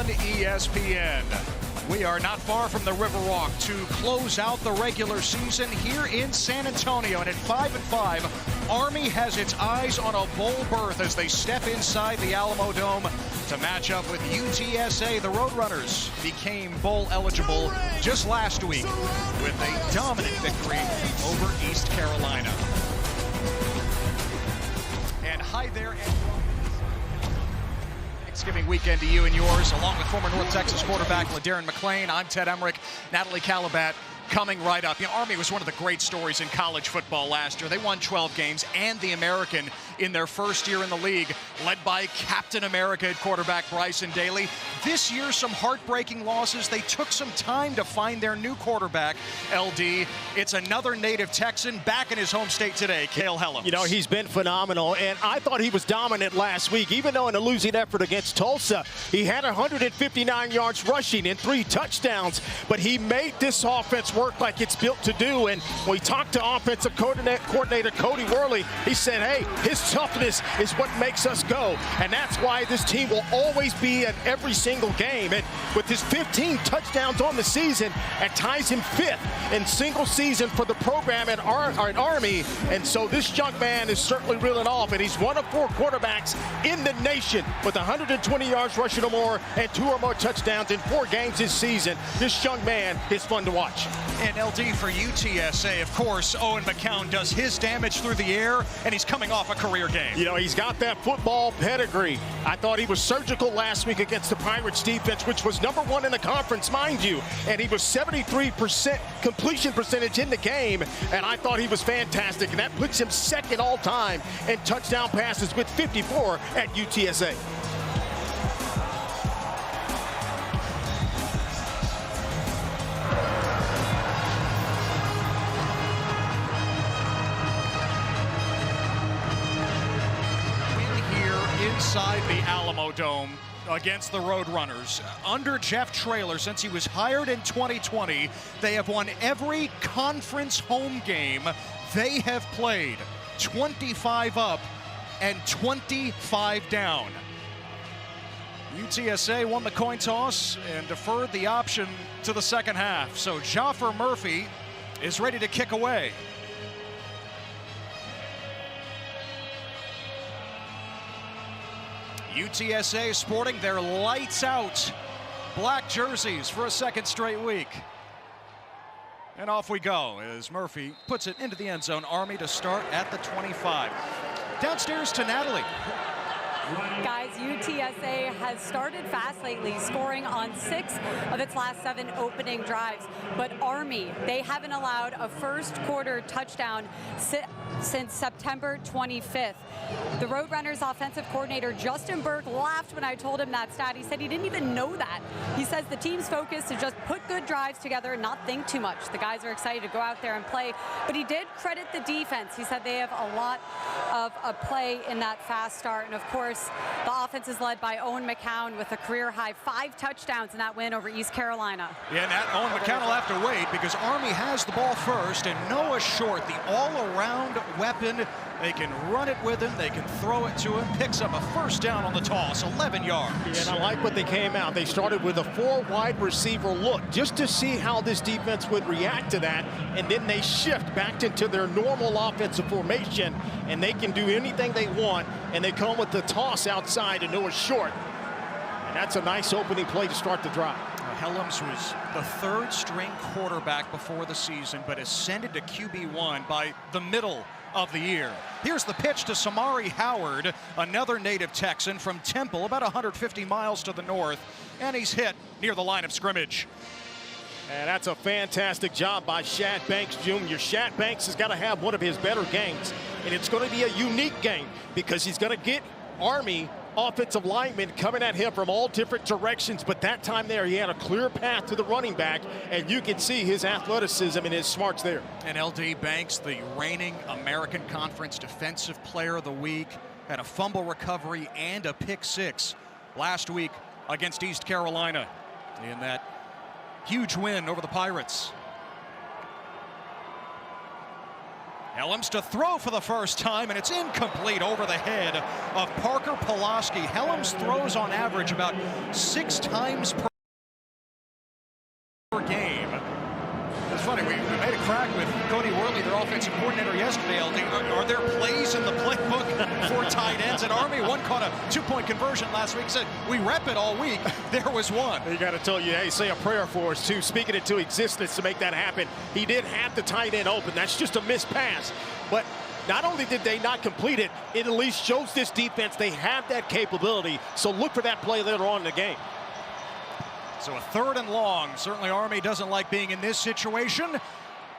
on ESPN. We are not far from the Riverwalk to close out the regular season here in San Antonio. And at 5-5, Army has its eyes on a bowl berth as they step inside the Alamo Dome to match up with UTSA. The Roadrunners became bowl eligible just last week with a dominant victory over East Carolina. And hi there, and Thanksgiving weekend to you and yours, along with former North Texas quarterback LaDarren McClain. I'm Ted Emmerich. Natalie Calabat coming right up. You know, Army was one of the great stories in college football last year. They won 12 games and the American in their first year in the league, led by Captain America at quarterback Bryson Daly. This year, some heartbreaking losses. They took some time to find their new quarterback, LD. It's another native Texan back in his home state today, Cale Helms. You know, he's been phenomenal, and I thought he was dominant last week, even though in a losing effort against Tulsa, he had 159 yards rushing and 3 touchdowns, but he made this offense work like it's built to do. And when we talked to offensive coordinator Cody Worley, he said, hey, his toughness is what makes us go, and that's why this team will always be at every single game. And with his 15 touchdowns on the season, it ties him 5th in single season for the program at Army. And so this young man is certainly reeling off, and he's one of 4 quarterbacks in the nation with 120 yards rushing or more and 2 or more touchdowns in 4 games this season. This young man is fun to watch. And LD for UTSA, of course, Owen McCown does his damage through the air, and he's coming off a career game. You know, he's got that football pedigree. I thought he was surgical last week against the Pirates defense, which was #1 in the conference, mind you. And he was 73% completion percentage in the game, and I thought he was fantastic. And that puts him 2nd all time in touchdown passes with 54 at UTSA. Inside the Alamo Dome against the Roadrunners. Under Jeff Traylor, since he was hired in 2020, they have won every conference home game they have played. 25 up and 25 down. UTSA won the coin toss and deferred the option to the second half. So Jaffer Murphy is ready to kick away. UTSA sporting their lights out black jerseys for a 2nd straight week. And off we go as Murphy puts it into the end zone. Army to start at the 25. Downstairs to Natalie. Guys, UTSA has started fast lately, scoring on 6 of its last 7 opening drives. But Army, they haven't allowed a first-quarter touchdown since September 25th. The Roadrunners offensive coordinator Justin Burke laughed when I told him that stat. He said he didn't even know that. He says the team's focus is just put good drives together and not think too much. The guys are excited to go out there and play, but he did credit the defense. He said they have a lot of play in that fast start, and of course, the offense is led by Owen McCown with a career-high 5 touchdowns in that win over East Carolina. Yeah, and that Owen McCown will have to wait because Army has the ball first, and Noah Short, the all-around weapon. They can run it with him, they can throw it to him, picks up a first down on the toss, 11 yards. Yeah, and I like what they came out. They started with a 4 wide receiver look just to see how this defense would react to that, and then they shift back into their normal offensive formation, and they can do anything they want, and they come with the toss outside to Noah Short. And that's a nice opening play to start the drive. Helms was the 3rd string quarterback before the season, but ascended to QB1 by the middle of the year. Here's the pitch to Samari Howard, another native Texan from Temple, about 150 miles to the north, and he's hit near the line of scrimmage. And that's a fantastic job by Shad Banks Jr. Shad Banks has got to have one of his better games, and it's going to be a unique game because he's going to get Army offensive linemen coming at him from all different directions, but that time there he had a clear path to the running back, and you can see his athleticism and his smarts there. And LD Banks, the reigning American Conference Defensive Player of the Week, had a fumble recovery and a pick 6 last week against East Carolina in that huge win over the Pirates. Helms to throw for the first time, and it's incomplete over the head of Parker Pulaski. Helms throws on average about 6 times per game. It's funny, we made a crack with Cody Worley, their offensive coordinator, yesterday. LD, are there plays in the playbook for tight ends at Army? One caught a 2-point conversion last week. Said we rep it all week. There was one. You got to tell you, hey, say a prayer for us too. Speaking it to existence to make that happen. He did have the tight end open. That's just a missed pass. But not only did they not complete it, it at least shows this defense they have that capability. So look for that play later on in the game. So a 3rd and long. Certainly Army doesn't like being in this situation,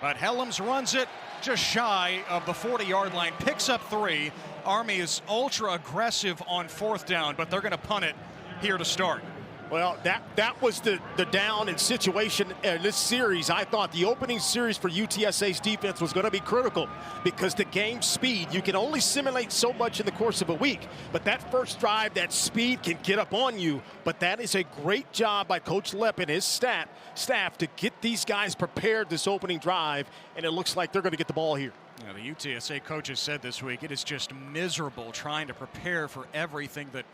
but Helms runs it just shy of the 40-yard line, picks up 3. Army is ultra aggressive on 4th down, but they're going to punt it here to start. Well, that was the down and situation in this series. I thought the opening series for UTSA's defense was going to be critical because the game speed, you can only simulate so much in the course of a week. But that first drive, that speed can get up on you. But that is a great job by Coach Lepp and his staff to get these guys prepared this opening drive. And it looks like they're going to get the ball here. Yeah, the UTSA coaches said this week it is just miserable trying to prepare for everything that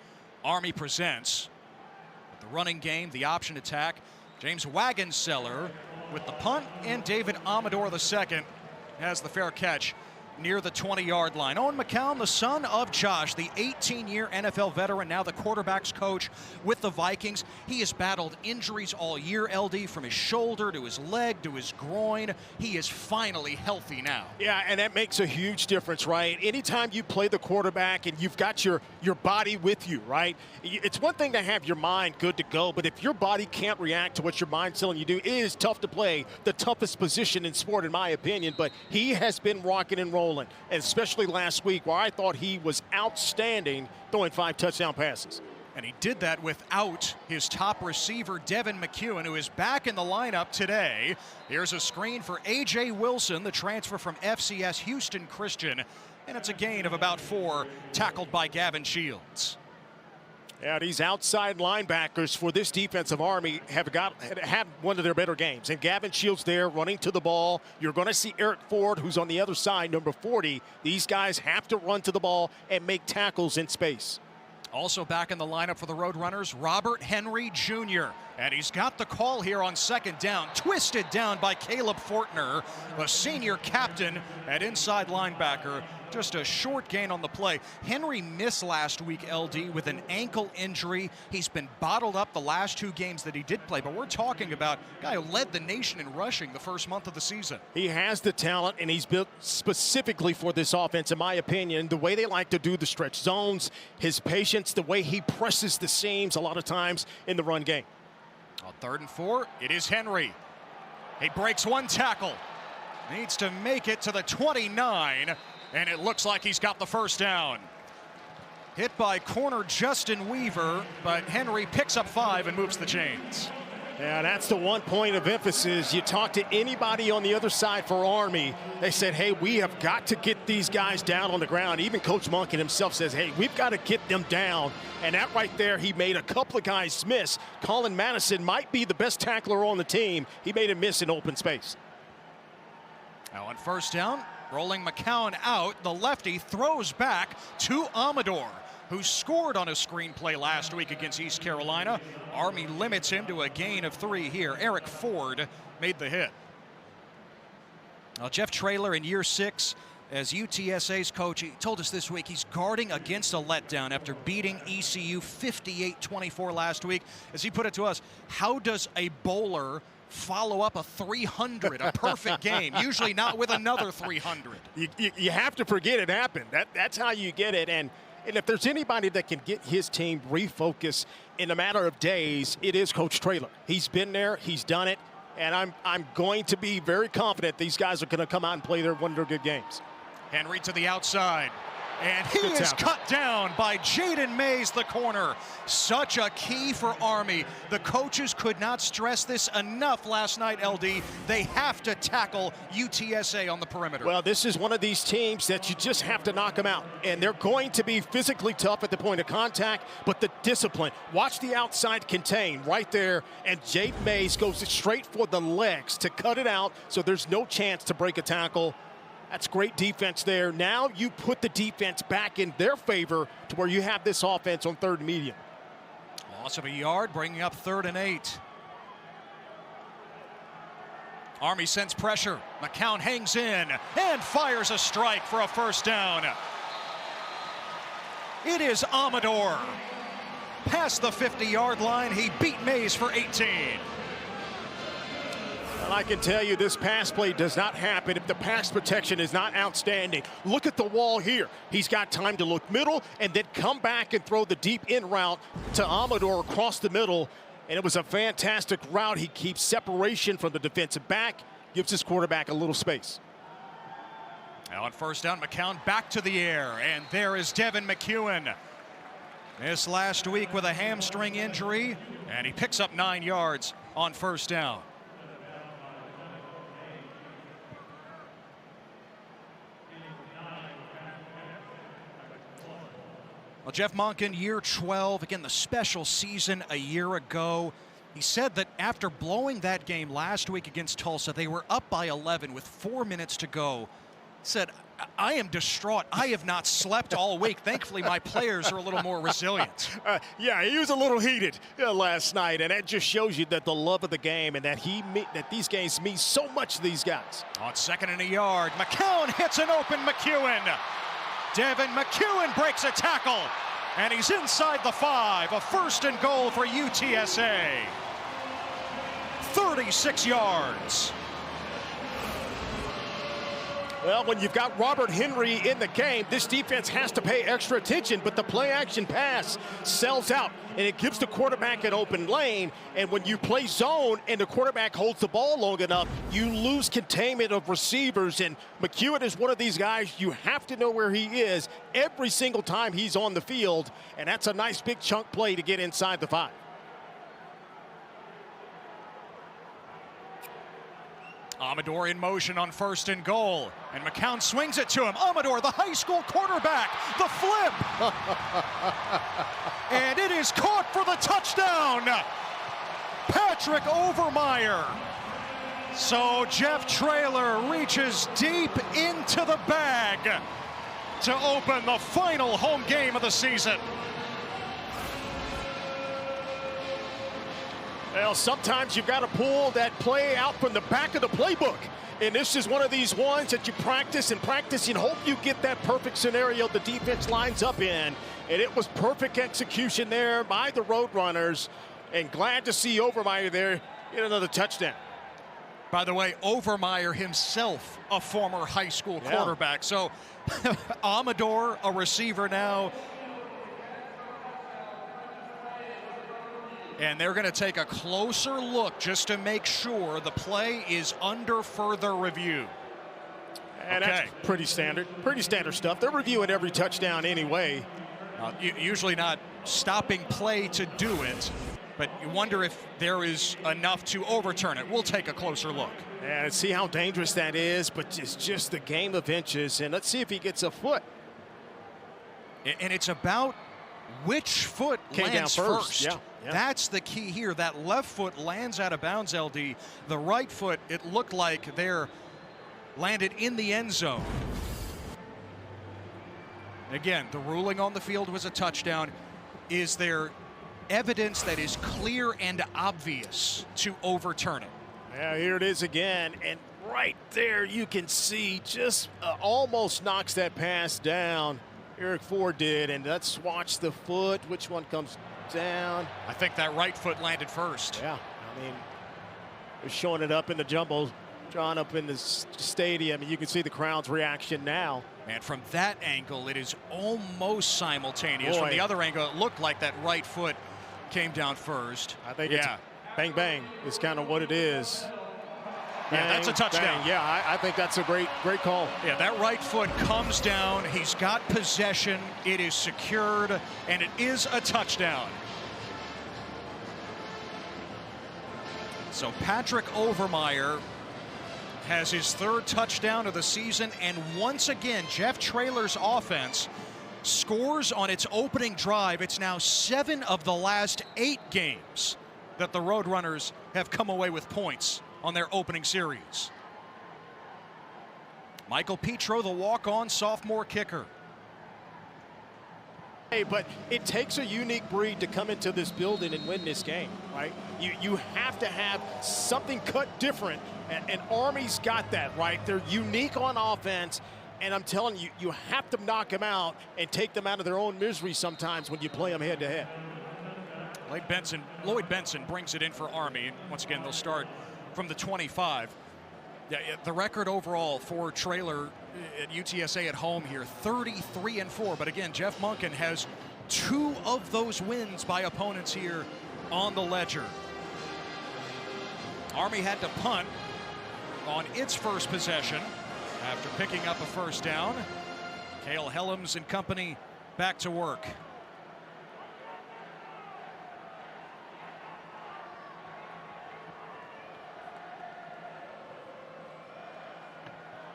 Army presents. The running game, the option attack. James Wagonseller with the punt, and David Amador II has the fair catch near the 20-yard line. Owen McCown, the son of Josh, the 18-year NFL veteran, now the quarterback's coach with the Vikings. He has battled injuries all year, LD, from his shoulder to his leg to his groin. He is finally healthy now. Yeah, and that makes a huge difference, right? Anytime you play the quarterback and you've got your body with you, right? It's one thing to have your mind good to go, but if your body can't react to what your mind's telling you to do, it is tough to play the toughest position in sport, in my opinion. But he has been rocking and rolling. And especially last week where I thought he was outstanding throwing 5 touchdown passes. And he did that without his top receiver, Devin McEwen, who is back in the lineup today. Here's a screen for A.J. Wilson, the transfer from FCS Houston Christian. And it's a gain of about 4, tackled by Gavin Shields. Yeah, these outside linebackers for this defensive Army have had one of their better games. And Gavin Shields there running to the ball. You're going to see Eric Ford, who's on the other side, number 40. These guys have to run to the ball and make tackles in space. Also back in the lineup for the Roadrunners, Robert Henry Jr. And he's got the call here on 2nd down. Twisted down by Caleb Fortner, the senior captain at inside linebacker. Just a short gain on the play. Henry missed last week, LD, with an ankle injury. He's been bottled up the last 2 games that he did play, but we're talking about a guy who led the nation in rushing the first month of the season. He has the talent, and he's built specifically for this offense, in my opinion. The way they like to do the stretch zones, his patience, the way he presses the seams a lot of times in the run game. On 3rd and 4, it is Henry. He breaks 1 tackle. Needs to make it to the 29. And it looks like he's got the first down. Hit by corner Justin Weaver, but Henry picks up 5 and moves the chains. Yeah, that's the one point of emphasis. You talk to anybody on the other side for Army, they said, hey, we have got to get these guys down on the ground. Even Coach Monken himself says, hey, we've got to get them down. And that right there, he made a couple of guys miss. Colin Madison might be the best tackler on the team. He made him miss in open space. Now on 1st down, rolling McCown out, the lefty throws back to Amador, who scored on a screenplay last week against East Carolina. Army limits him to a gain of 3 here. Eric Ford made the hit. Now Jeff Traylor in year 6 as UTSA's coach, he told us this week he's guarding against a letdown after beating ECU 58-24 last week. As he put it to us, how does a bowler follow up a 300, a perfect game, usually not with another 300? You have to forget it happened. That's how you get it. And if there's anybody that can get his team refocused in a matter of days, it is Coach Traylor. He's been there, he's done it, and I'm going to be very confident these guys are going to come out and play one of their good games. Henry to the outside. And he is cut down by Jaden Mays, the corner. Such a key for Army. The coaches could not stress this enough last night, LD. They have to tackle UTSA on the perimeter. Well, this is one of these teams that you just have to knock them out. And they're going to be physically tough at the point of contact, but the discipline. Watch the outside contain right there, and Jaden Mays goes straight for the legs to cut it out, so there's no chance to break a tackle. That's great defense there. Now you put the defense back in their favor to where you have this offense on 3rd and medium. Loss of a yard, bringing up 3rd and 8. Army sends pressure. McCown hangs in and fires a strike for a 1st down. It is Amador. Past the 50-yard line, he beat Mays for 18. And I can tell you this pass play does not happen if the pass protection is not outstanding. Look at the wall here. He's got time to look middle and then come back and throw the deep in route to Amador across the middle. And it was a fantastic route. He keeps separation from the defensive back, gives his quarterback a little space. Now on 1st down, McCown back to the air, and there is Devin McEwen. Missed last week with a hamstring injury, and he picks up 9 yards on 1st down. Well, Jeff Monken, year 12, again, the special season a year ago. He said that after blowing that game last week against Tulsa, they were up by 11 with 4 minutes to go. He said, I am distraught. I have not slept all week. Thankfully, my players are a little more resilient. Yeah, he was a little heated last night, and that just shows you that the love of the game and that that these games mean so much to these guys. On 2nd and a yard, McCown hits an open McEwen. Devin McEwen breaks a tackle, and he's inside the 5. A 1st and goal for UTSA. 36 yards. Well, when you've got Robert Henry in the game, this defense has to pay extra attention, but the play-action pass sells out, and it gives the quarterback an open lane. And when you play zone and the quarterback holds the ball long enough, you lose containment of receivers. And McEwen is one of these guys you have to know where he is every single time he's on the field, and that's a nice big chunk play to get inside the 5. Amador in motion on 1st and goal, and McCown swings it to him. Amador, the high school quarterback, the flip. And it is caught for the touchdown. Patrick Overmeyer. So Jeff Traylor reaches deep into the bag to open the final home game of the season. Well, sometimes you've got to pull that play out from the back of the playbook. And this is one of these ones that you practice and practice and hope you get that perfect scenario the defense lines up in. And it was perfect execution there by the Roadrunners. And glad to see Overmeyer there in another touchdown. By the way, Overmeyer himself, a former high school quarterback. So Amador, a receiver now. And they're going to take a closer look just to make sure the play is under further review. And that's pretty standard stuff. They're reviewing every touchdown anyway. Usually not stopping play to do it, but you wonder if there is enough to overturn it. We'll take a closer look. And see how dangerous that is, but it's just a game of inches. And let's see if he gets a foot. And it's about which foot lands first. Yeah. That's the key here. That left foot lands out of bounds, LD. The right foot, it looked like they're landed in the end zone. Again, the ruling on the field was a touchdown. Is there evidence that is clear and obvious to overturn it? Yeah, here it is again. And right there you can see just almost knocks that pass down. Eric Ford did, and let's watch the foot. Which one comes down? I think that right foot landed first. Yeah, I mean, they're showing it up in the jumbo, drawn up in the stadium, and you can see the crowd's reaction now. And from that angle, it is almost simultaneous. From the other angle, it looked like that right foot came down first. I think it's bang, bang is kind of what it is. Yeah, that's a touchdown. Bang. Yeah, I think that's a great call. Yeah, that right foot comes down. He's got possession. It is secured, and it is a touchdown. So Patrick Overmeyer has his 3rd touchdown of the season, and once again, Jeff Traylor's offense scores on its opening drive. It's now 7 of the last 8 games that the Roadrunners have come away with points on their opening series. Michael Petro, the walk-on sophomore kicker. But it takes a unique breed to come into this building and win this game, right? You have to have something cut different, and Army's got that, right? They're unique on offense, and I'm telling you, you have to knock them out and take them out of their own misery sometimes when you play them head-to-head. Lloyd Benson brings it in for Army. Once again, they'll start from the 25. Yeah, the record overall for Traylor at UTSA at home here, 33-4. But again, Jeff Monken has 2 of those wins by opponents here on the ledger. Army had to punt on its first possession after picking up a first down. Cale Helms and company back to work.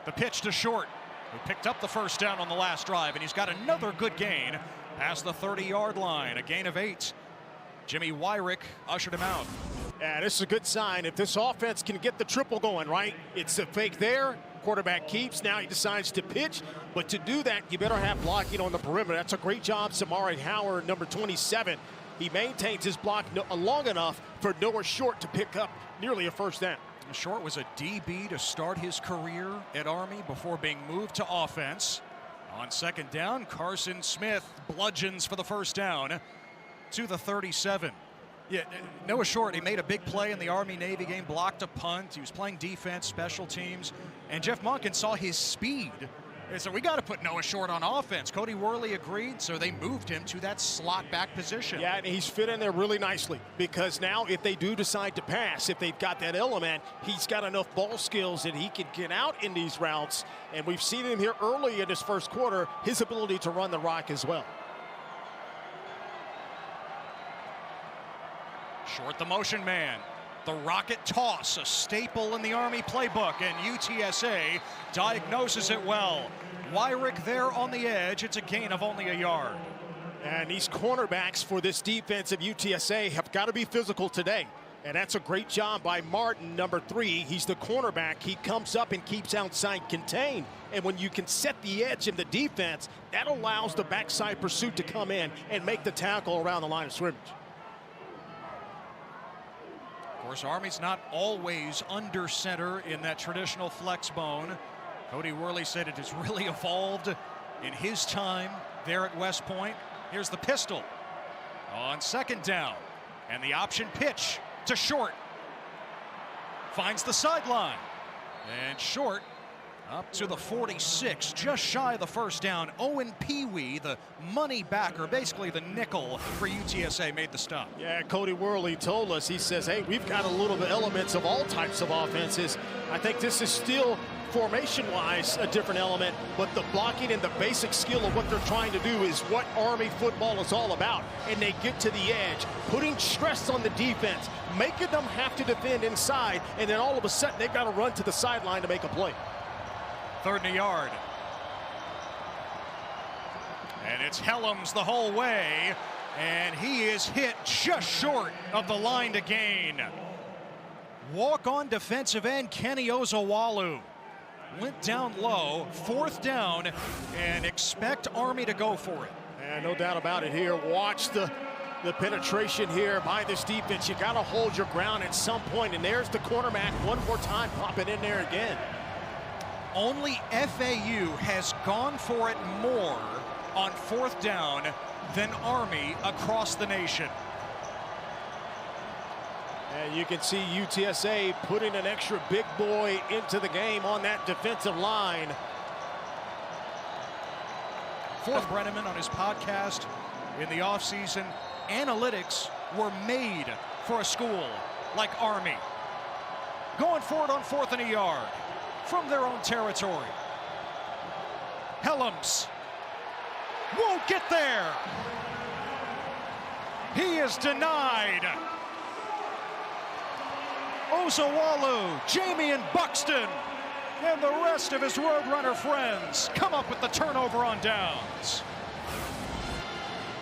The pitch to Short, who picked up the first down on the last drive, and he's got another good gain past the 30-yard line, a gain of 8. Jimmy Wyrick ushered him out. Yeah, this is a good sign. If this offense can get the triple going, right? It's a fake there. Quarterback keeps. Now he decides to pitch. But to do that, you better have blocking on the perimeter. That's a great job, Samari Howard, number 27. He maintains his block long enough for Noah Short to pick up nearly a first down. Short was a DB to start his career at Army before being moved to offense. On second down, Carson Smith bludgeons for the first down to the 37. Yeah, Noah Short, he made a big play in the Army-Navy game, blocked a punt. He was playing defense, special teams, and Jeff Monken saw his speed. And so we got to put Noah Short on offense. Cody Worley agreed, so they moved him to that slot back position. Yeah, and he's fit in there really nicely, because now if they do decide to pass, if they've got that element, he's got enough ball skills that he can get out in these routes. And we've seen him here early in this first quarter, his ability to run the rock as well. Short, the motion man. The rocket toss, a staple in the Army playbook, and UTSA diagnoses it well. Wyrick there on the edge. It's a gain of only a yard. And these cornerbacks for this defense of UTSA have got to be physical today. And that's a great job by Martin, number 3. He's the cornerback. He comes up and keeps outside contained. And when you can set the edge in the defense, that allows the backside pursuit to come in and make the tackle around the line of scrimmage. Of course, Army's not always under center in that traditional flex bone. Cody Worley said it has really evolved in his time there at West Point. Here's the pistol on second down, and the option pitch to Short. Finds the sideline, and Short up to the 46, just shy of the first down. Owen Pee-wee, the money backer, basically the nickel for UTSA, made the stop. Yeah, Cody Worley told us, he says, hey, we've got a little bit elements of all types of offenses. I think this is still formation-wise a different element, but the blocking and the basic skill of what they're trying to do is what Army football is all about. And they get to the edge, putting stress on the defense, making them have to defend inside, and then all of a sudden they've got to run to the sideline to make a play. 3rd and a yard. And it's Helms the whole way, and he is hit just short of the line to gain. Walk-on defensive end Kenny Ozawalu went down low, 4th down, and expect Army to go for it. And no doubt about it here. Watch the penetration here by this defense. You got to hold your ground at some point, and there's the cornerback one more time popping in there again. Only FAU has gone for it more on 4th down than Army across the nation. And you can see UTSA putting an extra big boy into the game on that defensive line. Forth Brenneman on his podcast in the offseason, analytics were made for a school like Army. Going for it on 4th and a yard from their own territory. Helms won't get there. He is denied. Ozawalu, Jamie and Buxton, and the rest of his Roadrunner friends come up with the turnover on downs.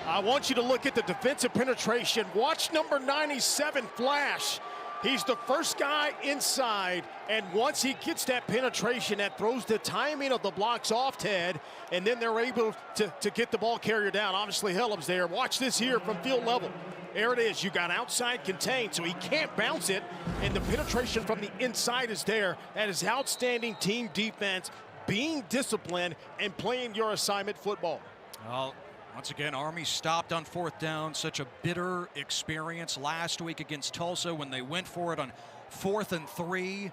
I want you to look at the defensive penetration. Watch number 97 flash. He's the first guy inside, and once he gets that penetration, that throws the timing of the blocks off, Ted, and then they're able to get the ball carrier down. Obviously, Hellum's there. Watch this here from field level. There it is. You got outside contained, so he can't bounce it, and the penetration from the inside is there. That is outstanding team defense, being disciplined, and playing your assignment football. Well, once again, Army stopped on 4th down. Such a bitter experience last week against Tulsa when they went for it on 4th and 3.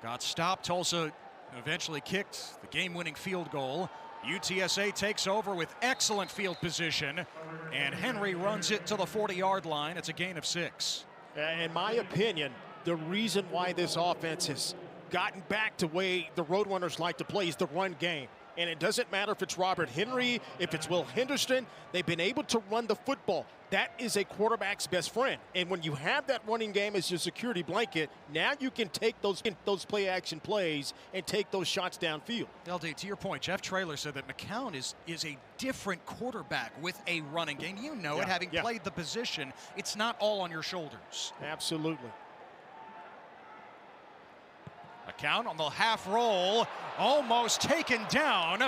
Got stopped. Tulsa eventually kicked the game-winning field goal. UTSA takes over with excellent field position, and Henry runs it to the 40-yard line. It's a gain of 6. In my opinion, the reason why this offense has gotten back to the way the Roadrunners like to play is the run game. And it doesn't matter if it's Robert Henry, if it's Will Henderson, they've been able to run the football. That is a quarterback's best friend. And when you have that running game as your security blanket, now you can take those play action plays and take those shots downfield. LD, to your point, Jeff Traylor said that McCown is a different quarterback with a running game. You know it, having played the position. It's not all on your shoulders. Absolutely. McCown on the half roll, almost taken down,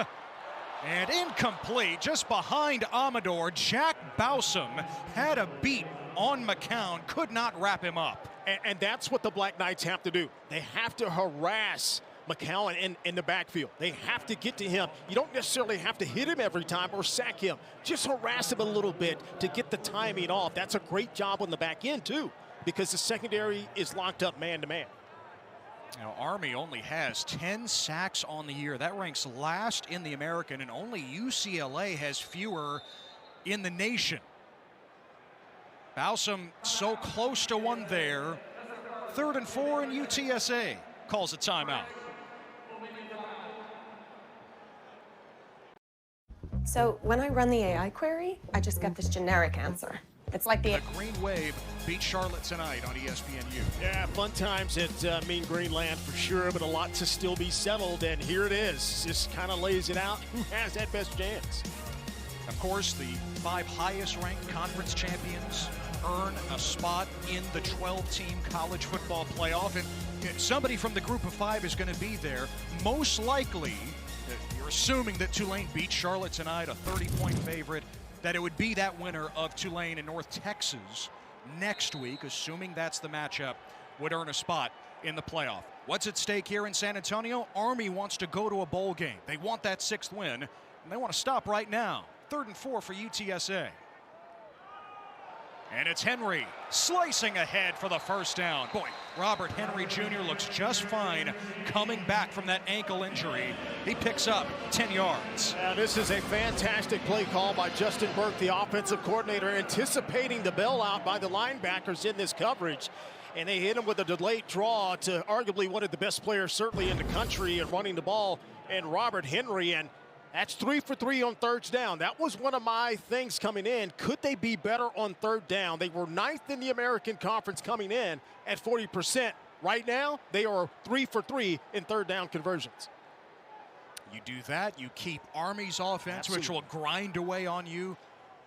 and incomplete, just behind Amador. Jack Bowsam had a beat on McCown, could not wrap him up. And that's what the Black Knights have to do. They have to harass McCown in the backfield. They have to get to him. You don't necessarily have to hit him every time or sack him. Just harass him a little bit to get the timing off. That's a great job on the back end, too, because the secondary is locked up man-to-man. Now, Army only has 10 sacks on the year. That ranks last in the American, and only UCLA has fewer in the nation. Bowsam so close to one there. 3rd and 4, and UTSA calls a timeout. So when I run the AI query, I just get this generic answer. It's like the Green Wave beat Charlotte tonight on ESPNU. Yeah, fun times at Mean Greenland for sure, but a lot to still be settled, and here it is. Just kind of lays it out. Who has that best chance? Of course, the 5 highest-ranked conference champions earn a spot in the 12-team college football playoff, and somebody from the group of 5 is going to be there. Most likely, you're assuming that Tulane beat Charlotte tonight, a 30-point favorite, that it would be that winner of Tulane and North Texas next week, assuming that's the matchup, would earn a spot in the playoff. What's at stake here in San Antonio? Army wants to go to a bowl game. They want that 6th win, and they want to stop right now. 3rd and 4 for UTSA. And it's Henry slicing ahead for the 1st down. Boy, Robert Henry Jr. looks just fine coming back from that ankle injury. He picks up 10 yards. This is a fantastic play call by Justin Burke, the offensive coordinator, anticipating the bailout by the linebackers in this coverage. And they hit him with a delayed draw to arguably one of the best players certainly in the country at running the ball, and Robert Henry. And that's 3 for 3 on 3rd down. That was one of my things coming in. Could they be better on 3rd down? They were 9th in the American Conference coming in at 40%. Right now, they are 3 for 3 in 3rd down conversions. You do that, you keep Army's offense, Absolutely, which will grind away on you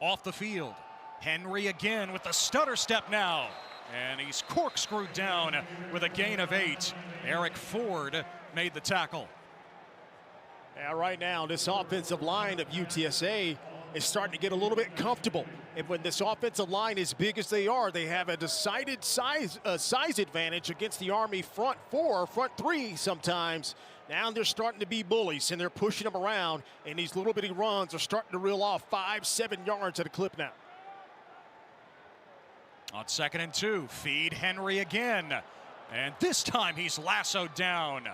off the field. Henry again with the stutter step now. And he's corkscrewed down with a gain of 8. Eric Ford made the tackle. Yeah, right now, this offensive line of UTSA is starting to get a little bit comfortable. And when this offensive line is big as they are, they have a decided size advantage against the Army front 4, front 3 sometimes. Now they're starting to be bullies, and they're pushing them around, and these little bitty runs are starting to reel off 5-7 yards at a clip now. On 2nd and 2, feed Henry again. And this time he's lassoed down.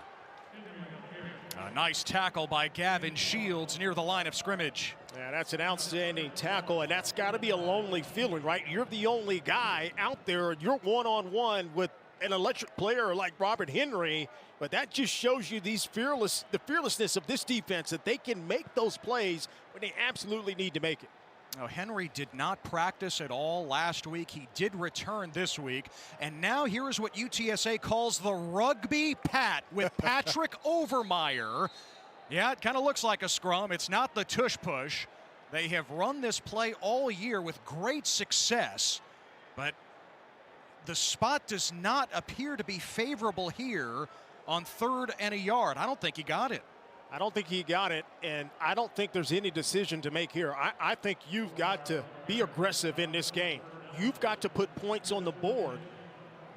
A nice tackle by Gavin Shields near the line of scrimmage. Yeah, that's an outstanding tackle, and that's got to be a lonely feeling, right? You're the only guy out there, and you're one-on-one with an electric player like Robert Henry, but that just shows you the fearlessness of this defense, that they can make those plays when they absolutely need to make it. Now, Henry did not practice at all last week. He did return this week. And now here is what UTSA calls the rugby pat with Patrick Overmeyer. Yeah, it kind of looks like a scrum. It's not the tush push. They have run this play all year with great success. But the spot does not appear to be favorable here on 3rd and a yard. I don't think he got it. I don't think he got it, and I don't think there's any decision to make here. I think you've got to be aggressive in this game. You've got to put points on the board.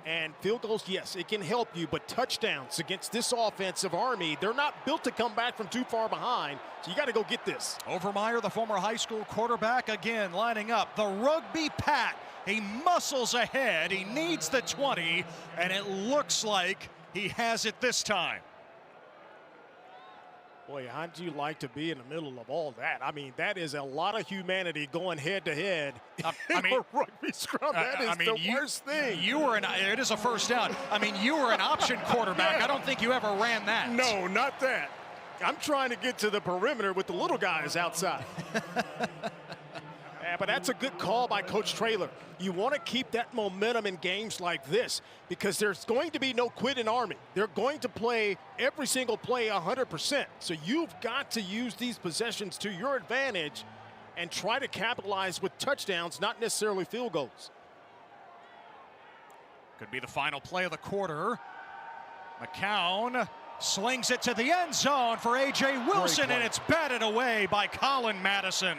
And field goals, yes, it can help you, but touchdowns against this offensive Army, they're not built to come back from too far behind, so you got to go get this. Overmeyer, the former high school quarterback, again lining up. The rugby pat. He muscles ahead. He needs the 20, and it looks like he has it this time. Boy, how'd you like to be in the middle of all that? I mean, that is a lot of humanity going head-to-head in a rugby scrum. That is the worst thing. It is a first down. I mean, you were an option quarterback. I don't think you ever ran that. No, not that. I'm trying to get to the perimeter with the little guys outside. Yeah, but that's a good call by Coach Traylor. You want to keep that momentum in games like this because there's going to be no quit in Army. They're going to play every single play 100%. So you've got to use these possessions to your advantage and try to capitalize with touchdowns, not necessarily field goals. Could be the final play of the quarter. McCown slings it to the end zone for A.J. Wilson, and it's batted away by Colin Madison.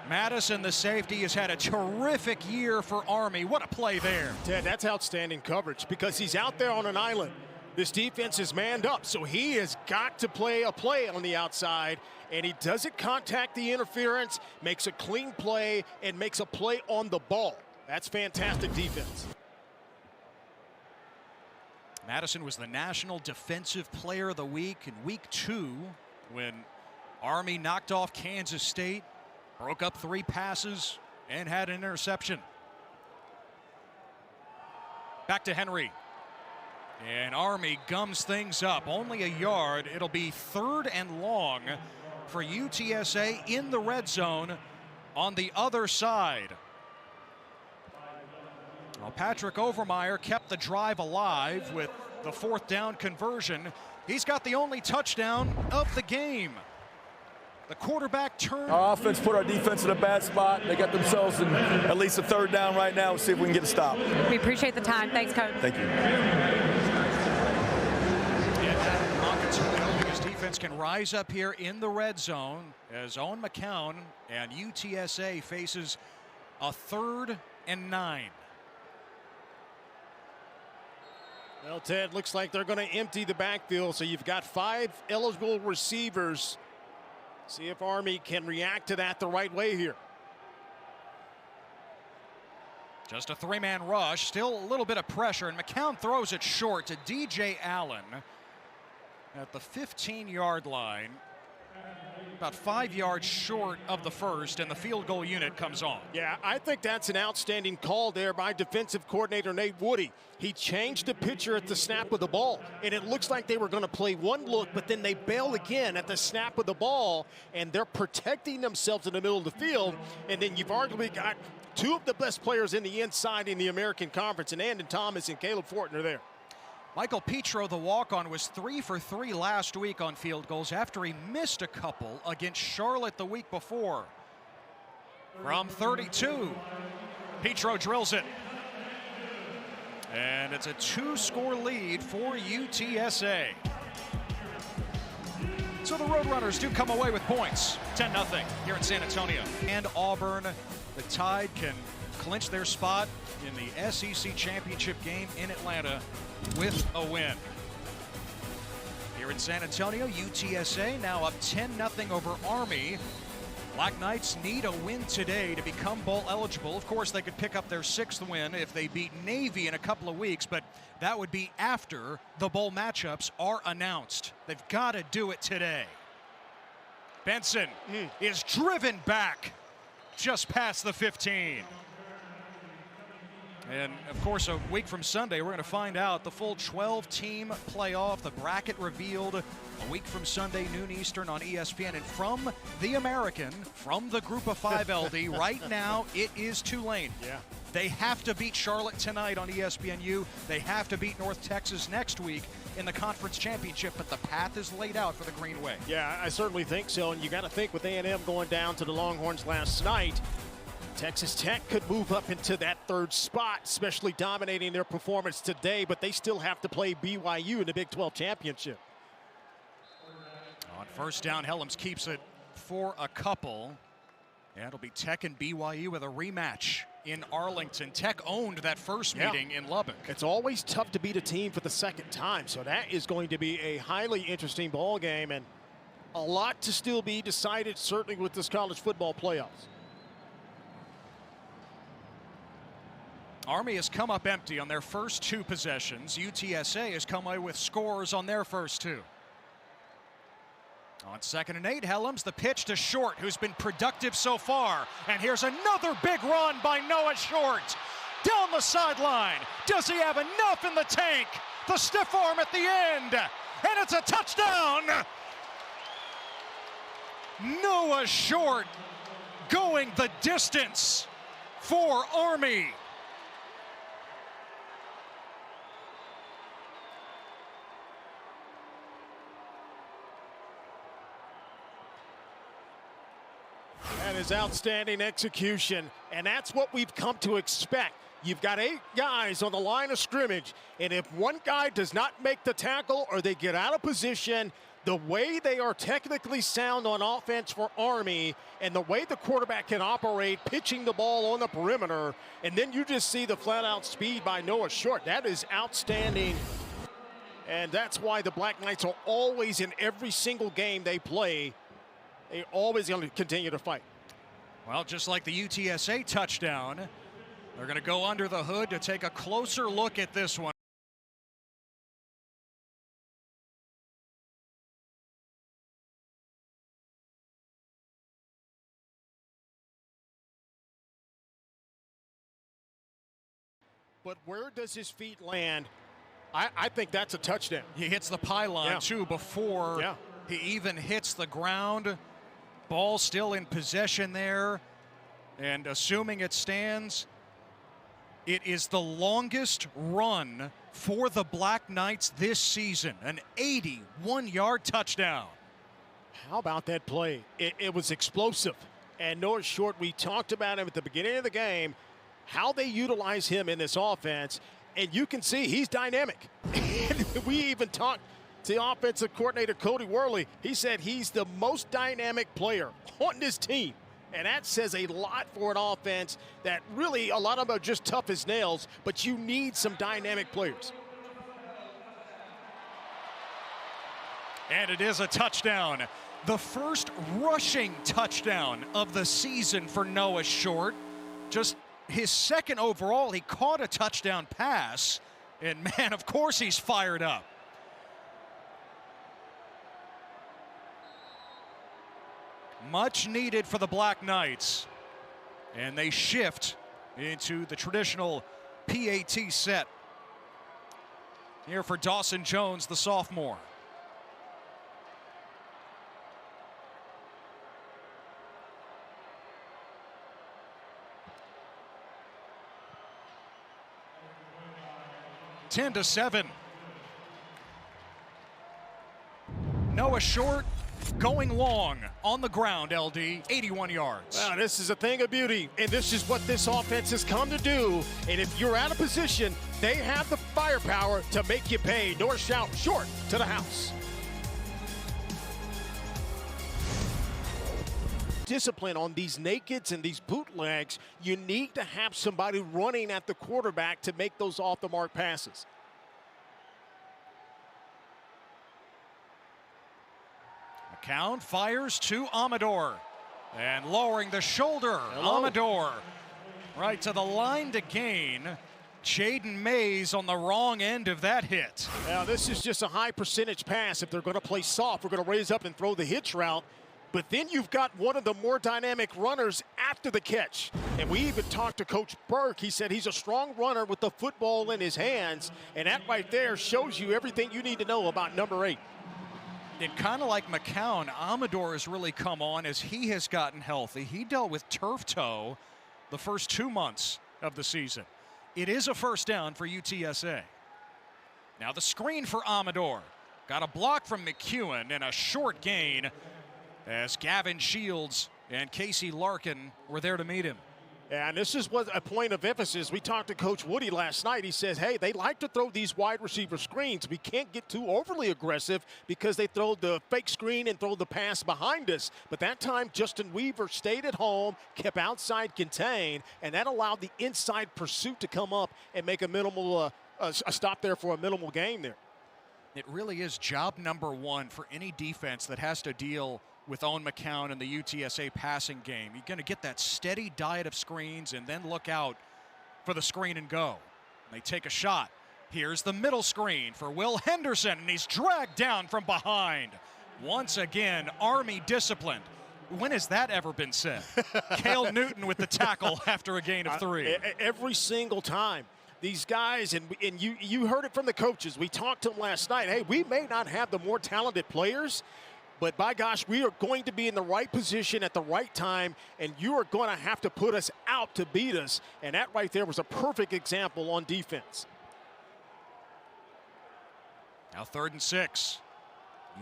Madison, the safety, has had a terrific year for Army. What a play there. Ted, that's outstanding coverage because he's out there on an island. This defense is manned up, so he has got to play a play on the outside, and he doesn't contact the interference, makes a clean play, and makes a play on the ball. That's fantastic defense. Madison was the National Defensive Player of the Week in Week 2 when Army knocked off Kansas State. Broke up 3 passes and had an interception. Back to Henry. And Army gums things up. Only a yard. It'll be 3rd and long for UTSA in the red zone on the other side. Well, Patrick Overmeyer kept the drive alive with the 4th down conversion. He's got the only touchdown of the game. The quarterback turned. Our offense put our defense in a bad spot. They got themselves in at least a 3rd down right now. We'll see if we can get a stop. We appreciate the time. Thanks, Coach. Thank you. And Hawkins really hoping his defense can rise up here in the red zone as Owen McCown and UTSA faces a 3rd and 9. Well, Ted, looks like they're going to empty the backfield, so you've got 5 eligible receivers. See if Army can react to that the right way here. Just a 3-man rush, still a little bit of pressure, and McCown throws it short to DJ Allen at the 15-yard line. About 5 yards short of the first, and the field goal unit comes on. Yeah, I think that's an outstanding call there by defensive coordinator Nate Woody. He changed the picture at the snap of the ball, and it looks like they were going to play one look, but then they bail again at the snap of the ball, and they're protecting themselves in the middle of the field. And then you've arguably got 2 of the best players in the inside in the American Conference, and Andon Thomas and Caleb Fortner there. Michael Petro, the walk-on, was 3 for 3 last week on field goals after he missed a couple against Charlotte the week before. From 32, Petro drills it. And it's a 2-score lead for UTSA. So the Roadrunners do come away with points. 10-0 here in San Antonio. And Auburn, the Tide can clinch their spot in the SEC championship game in Atlanta with a win. Here in San Antonio, UTSA now up 10-0 over Army. Black Knights need a win today to become bowl eligible. Of course, they could pick up their 6th win if they beat Navy in a couple of weeks, but that would be after the bowl matchups are announced. They've got to do it today. Benson is driven back just past the 15. And, of course, a week from Sunday, we're going to find out the full 12-team playoff, the bracket revealed a week from Sunday, noon Eastern on ESPN. And from the American, from the Group of 5 LD, right now it is Tulane. Yeah. They have to beat Charlotte tonight on ESPNU. They have to beat North Texas next week in the conference championship, but the path is laid out for the Green Wave. Yeah, I certainly think so. And you got to think with A&M going down to the Longhorns last night, Texas Tech could move up into that third spot, especially dominating their performance today, but they still have to play BYU in the Big 12 championship. On first down, Helms keeps it for a couple. Yeah, it'll be Tech and BYU with a rematch in Arlington. Tech owned that first meeting in Lubbock. It's always tough to beat a team for the second time, so that is going to be a highly interesting ball game, and a lot to still be decided, certainly with this college football playoffs. Army has come up empty on their first two possessions. UTSA has come away with scores on their first two. On 2nd and 8, Helms, the pitch to Short, who's been productive so far. And here's another big run by Noah Short. Down the sideline. Does he have enough in the tank? The stiff arm at the end. And it's a touchdown. Noah Short going the distance for Army. That is outstanding execution, and that's what we've come to expect. You've got 8 guys on the line of scrimmage, and if one guy does not make the tackle or they get out of position, the way they are technically sound on offense for Army and the way the quarterback can operate pitching the ball on the perimeter, and then you just see the flat-out speed by Noah Short. That is outstanding, and that's why the Black Knights are always in every single game they play. They're always going to continue to fight. Well, just like the UTSA touchdown, they're going to go under the hood to take a closer look at this one. But where does his feet land? I think that's a touchdown. He hits the pylon, too, before he even hits the ground. Ball still in possession there, and assuming it stands, it is the longest run for the Black Knights this season, an 81-yard touchdown. How about that play? It was explosive, and Noah Short, we talked about him at the beginning of the game, how they utilize him in this offense, and you can see he's dynamic. We even talked to the offensive coordinator, Cody Worley. He said he's the most dynamic player on this team. And that says a lot for an offense that really, a lot of them are just tough as nails, but you need some dynamic players. And it is a touchdown. The first rushing touchdown of the season for Noah Short. Just his second overall. He caught a touchdown pass. And man, of course he's fired up. Much needed for the Black Knights. And they shift into the traditional PAT set. Here for Dawson Jones, the sophomore. Ten to 7. Noah Short going long on the ground, LD, 81 yards. Wow, this is a thing of beauty, and this is what this offense has come to do. And if you're out of position, they have the firepower to make you pay. Noah Short to the house. Discipline on these nakeds and these bootlegs, you need to have somebody running at the quarterback to make those off-the-mark passes. McCown fires to Amador, and lowering the shoulder. Amador right to the line to gain. Jaden Mays on the wrong end of that hit. Now this is just a high percentage pass. If they're going to play soft, we're going to raise up and throw the hitch route. But then you've got one of the more dynamic runners after the catch. And we even talked to Coach Burke. He said he's a strong runner with the football in his hands. And that right there shows you everything you need to know about number 8. And kind of like McCown, Amador has really come on as he has gotten healthy. He dealt with turf toe the first 2 months of the season. It is a first down for UTSA. Now the screen for Amador. Got a block from McEwen and a short gain as Gavin Shields and Casey Larkin were there to meet him. And this is what a point of emphasis. We talked to Coach Woody last night. He says, hey, they like to throw these wide receiver screens. We can't get too overly aggressive because they throw the fake screen and throw the pass behind us. But that time, Justin Weaver stayed at home, kept outside contained, and that allowed the inside pursuit to come up and make a minimal a stop there for a minimal gain there. It really is job number one for any defense that has to deal with Owen McCown and the UTSA passing game. You're going to get that steady diet of screens and then look out for the screen and go. And they take a shot. Here's the middle screen for Will Henderson, and he's dragged down from behind. Once again, Army disciplined. When has that ever been said? Cale Newton with the tackle after a gain of 3. Every single time. These guys, and you heard it from the coaches. We talked to them last night. Hey, we may not have the more talented players, but by gosh, we are going to be in the right position at the right time, and you are going to have to put us out to beat us. And that right there was a perfect example on defense. Now 3rd and 6.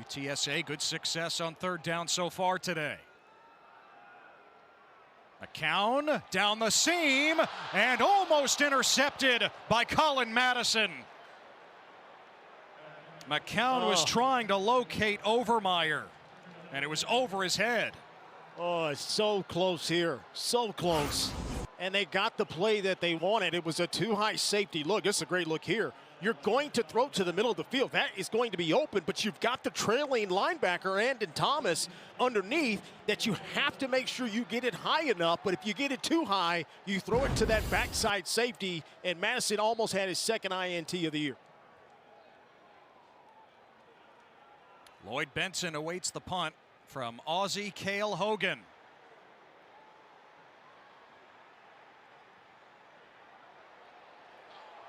UTSA, good success on 3rd down so far today. McCown down the seam and almost intercepted by Colin Madison. McCown was trying to locate Overmeyer, and it was over his head. Oh, it's so close here. So close. And they got the play that they wanted. It was a too-high safety look. This is a great look here. You're going to throw to the middle of the field. That is going to be open, but you've got the trailing linebacker, Andon Thomas, underneath that you have to make sure you get it high enough. But if you get it too high, you throw it to that backside safety, and Madison almost had his 2nd INT of the year. Lloyd Benson awaits the punt from Aussie Cale Hogan.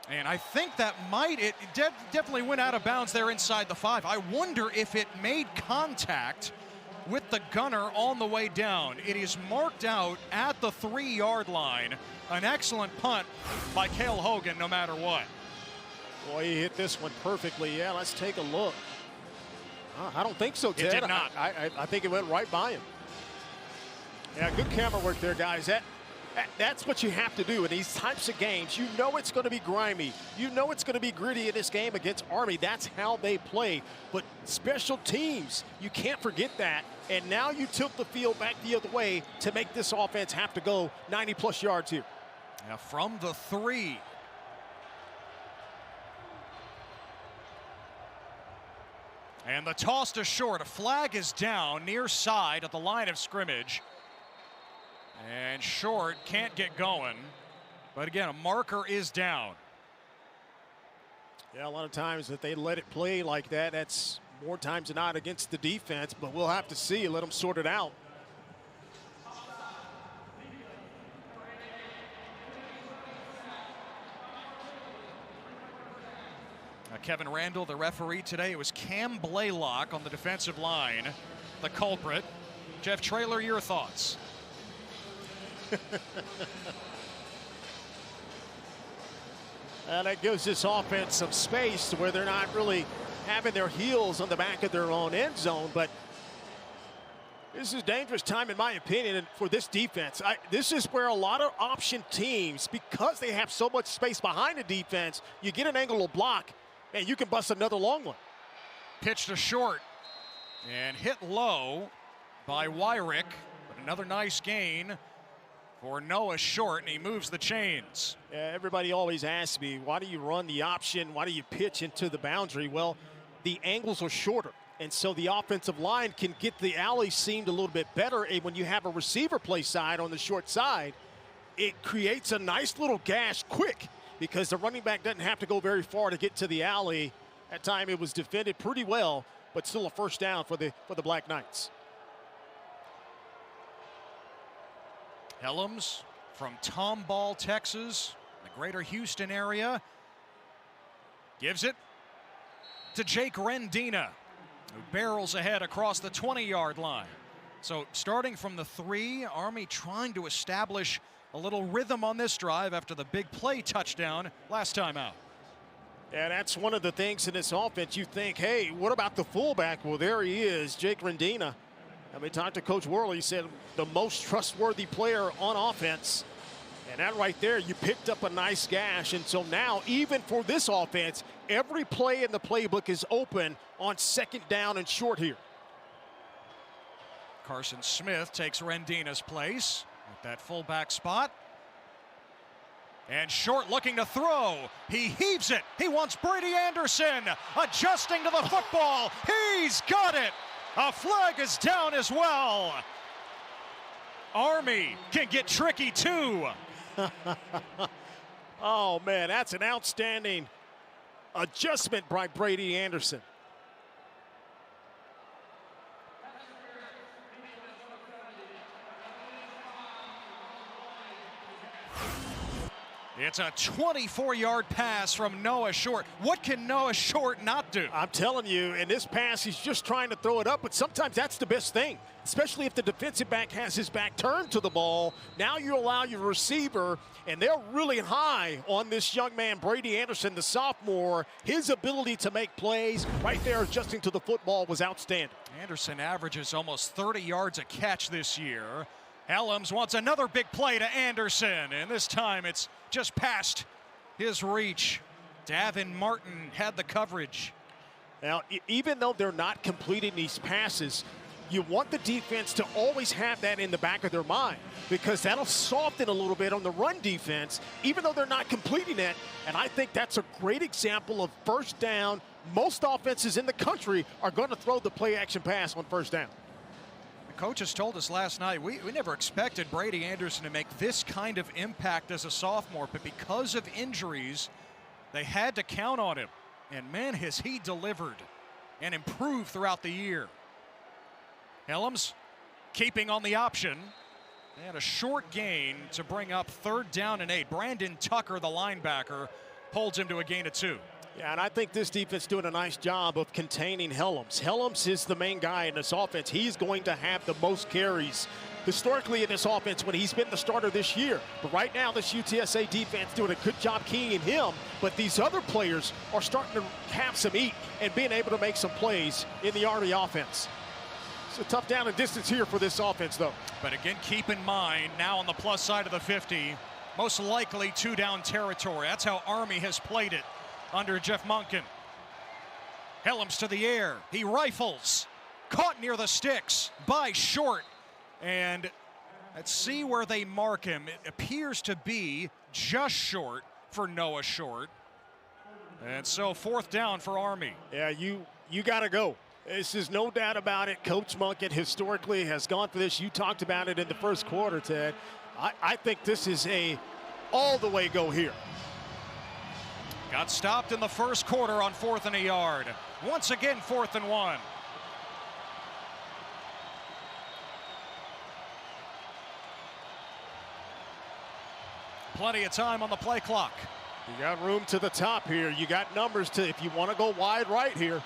And I think that it definitely went out of bounds there inside the 5. I wonder if it made contact with the gunner on the way down. It is marked out at the 3-yard line. An excellent punt by Cale Hogan no matter what. Boy, he hit this one perfectly. Yeah, let's take a look. I don't think so, Ted. It did not. I think it went right by him. Yeah, good camera work there, guys. That's what you have to do in these types of games. You know it's going to be grimy. You know it's going to be gritty in this game against Army. That's how they play. But special teams, you can't forget that. And now you tilt the field back the other way to make this offense have to go 90-plus yards here. Now from the 3. And the toss to short. A flag is down near side at the line of scrimmage. And Short can't get going. But again, a marker is down. Yeah, a lot of times if they let it play like that, that's more times than not against the defense. But we'll have to see. Let them sort it out. Kevin Randall, the referee today. It was Cam Blaylock on the defensive line, the culprit. Jeff Traylor, your thoughts? And that gives this offense some space to where they're not really having their heels on the back of their own end zone. But this is a dangerous time, in my opinion, for this defense. This is where a lot of option teams, because they have so much space behind the defense, you get an angle of block, and you can bust another long one. Pitch to short and hit low by Wyrick. But another nice gain for Noah Short, and he moves the chains. Yeah, everybody always asks me, why do you run the option? Why do you pitch into the boundary? Well, the angles are shorter, and so the offensive line can get the alley seamed a little bit better. And when you have a receiver play side on the short side, it creates a nice little gash quick because the running back doesn't have to go very far to get to the alley. That time it was defended pretty well, but still a 1st down for the Black Knights. Helms from Tomball, Texas, the greater Houston area, gives it to Jake Rendina, who barrels ahead across the 20-yard line. So starting from the 3, Army trying to establish a little rhythm on this drive after the big play touchdown last time out. Yeah, that's one of the things in this offense. You think, hey, what about the fullback? Well, there he is, Jake Rendina. I mean, talked to Coach Worley. He said the most trustworthy player on offense. And that right there, you picked up a nice gash. And so now, even for this offense, every play in the playbook is open on second down and short here. Carson Smith takes Rendina's place at that fullback spot. And Short looking to throw. He heaves it. He wants Brady Anderson adjusting to the football. He's got it. A flag is down as well. Army can get tricky too. Oh, man, that's an outstanding adjustment by Brady Anderson. It's a 24-yard pass from Noah Short. What can Noah Short not do? I'm telling you, in this pass, he's just trying to throw it up, but sometimes that's the best thing, especially if the defensive back has his back turned to the ball. Now you allow your receiver, and they're really high on this young man, Brady Anderson, the sophomore. His ability to make plays right there adjusting to the football was outstanding. Anderson averages almost 30 yards a catch this year. Helms wants another big play to Anderson, and this time it's just past his reach. Davin Martin had the coverage. Now, even though they're not completing these passes, you want the defense to always have that in the back of their mind, because that'll soften a little bit on the run defense, even though they're not completing it. And I think that's a great example of first down. Most offenses in the country are going to throw the play-action pass on first down. Coaches told us last night, we never expected Brady Anderson to make this kind of impact as a sophomore, but because of injuries, they had to count on him. And man, has he delivered and improved throughout the year. Helms keeping on the option, and a short gain to bring up 3rd down and 8. Brandon Tucker, the linebacker, holds him to a gain of 2. Yeah, and I think this defense is doing a nice job of containing Helms. Helms is the main guy in this offense. He's going to have the most carries historically in this offense when he's been the starter this year. But right now, this UTSA defense doing a good job keying him. But these other players are starting to have some heat and being able to make some plays in the Army offense. It's a tough down and distance here for this offense, though. But again, keep in mind, now on the plus side of the 50, most likely 2-down territory. That's how Army has played it under Jeff Monken. Helms to the air. He rifles. Caught near the sticks by Short. And let's see where they mark him. It appears to be just short for Noah Short. And so 4th down for Army. Yeah, you got to go. This is no doubt about it. Coach Monken historically has gone for this. You talked about it in the first quarter, Ted. I think this is a all the way go here. Got stopped in the first quarter on 4th and a yard. Once again, 4th and 1. Plenty of time on the play clock. You got room to the top here. You got numbers to, if you want to go wide right here.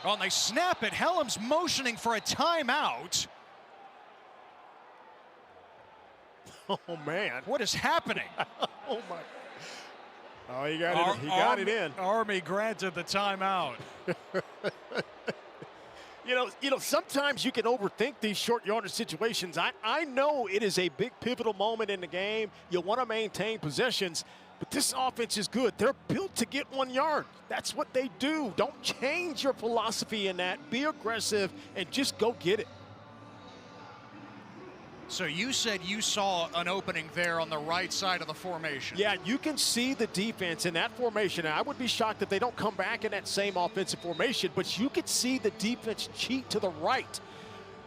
Oh, and they snap it. Helms motioning for a timeout. Oh, man. What is happening? Oh, my. Oh, he got it in. Army granted the timeout. You know, sometimes you can overthink these short yardage situations. I know it is a big pivotal moment in the game. You want to maintain possessions, but this offense is good. They're built to get 1 yard. That's what they do. Don't change your philosophy in that. Be aggressive and just go get it. So you said you saw an opening there on the right side of the formation. Yeah, you can see the defense in that formation. I would be shocked if they don't come back in that same offensive formation, but you could see the defense cheat to the right,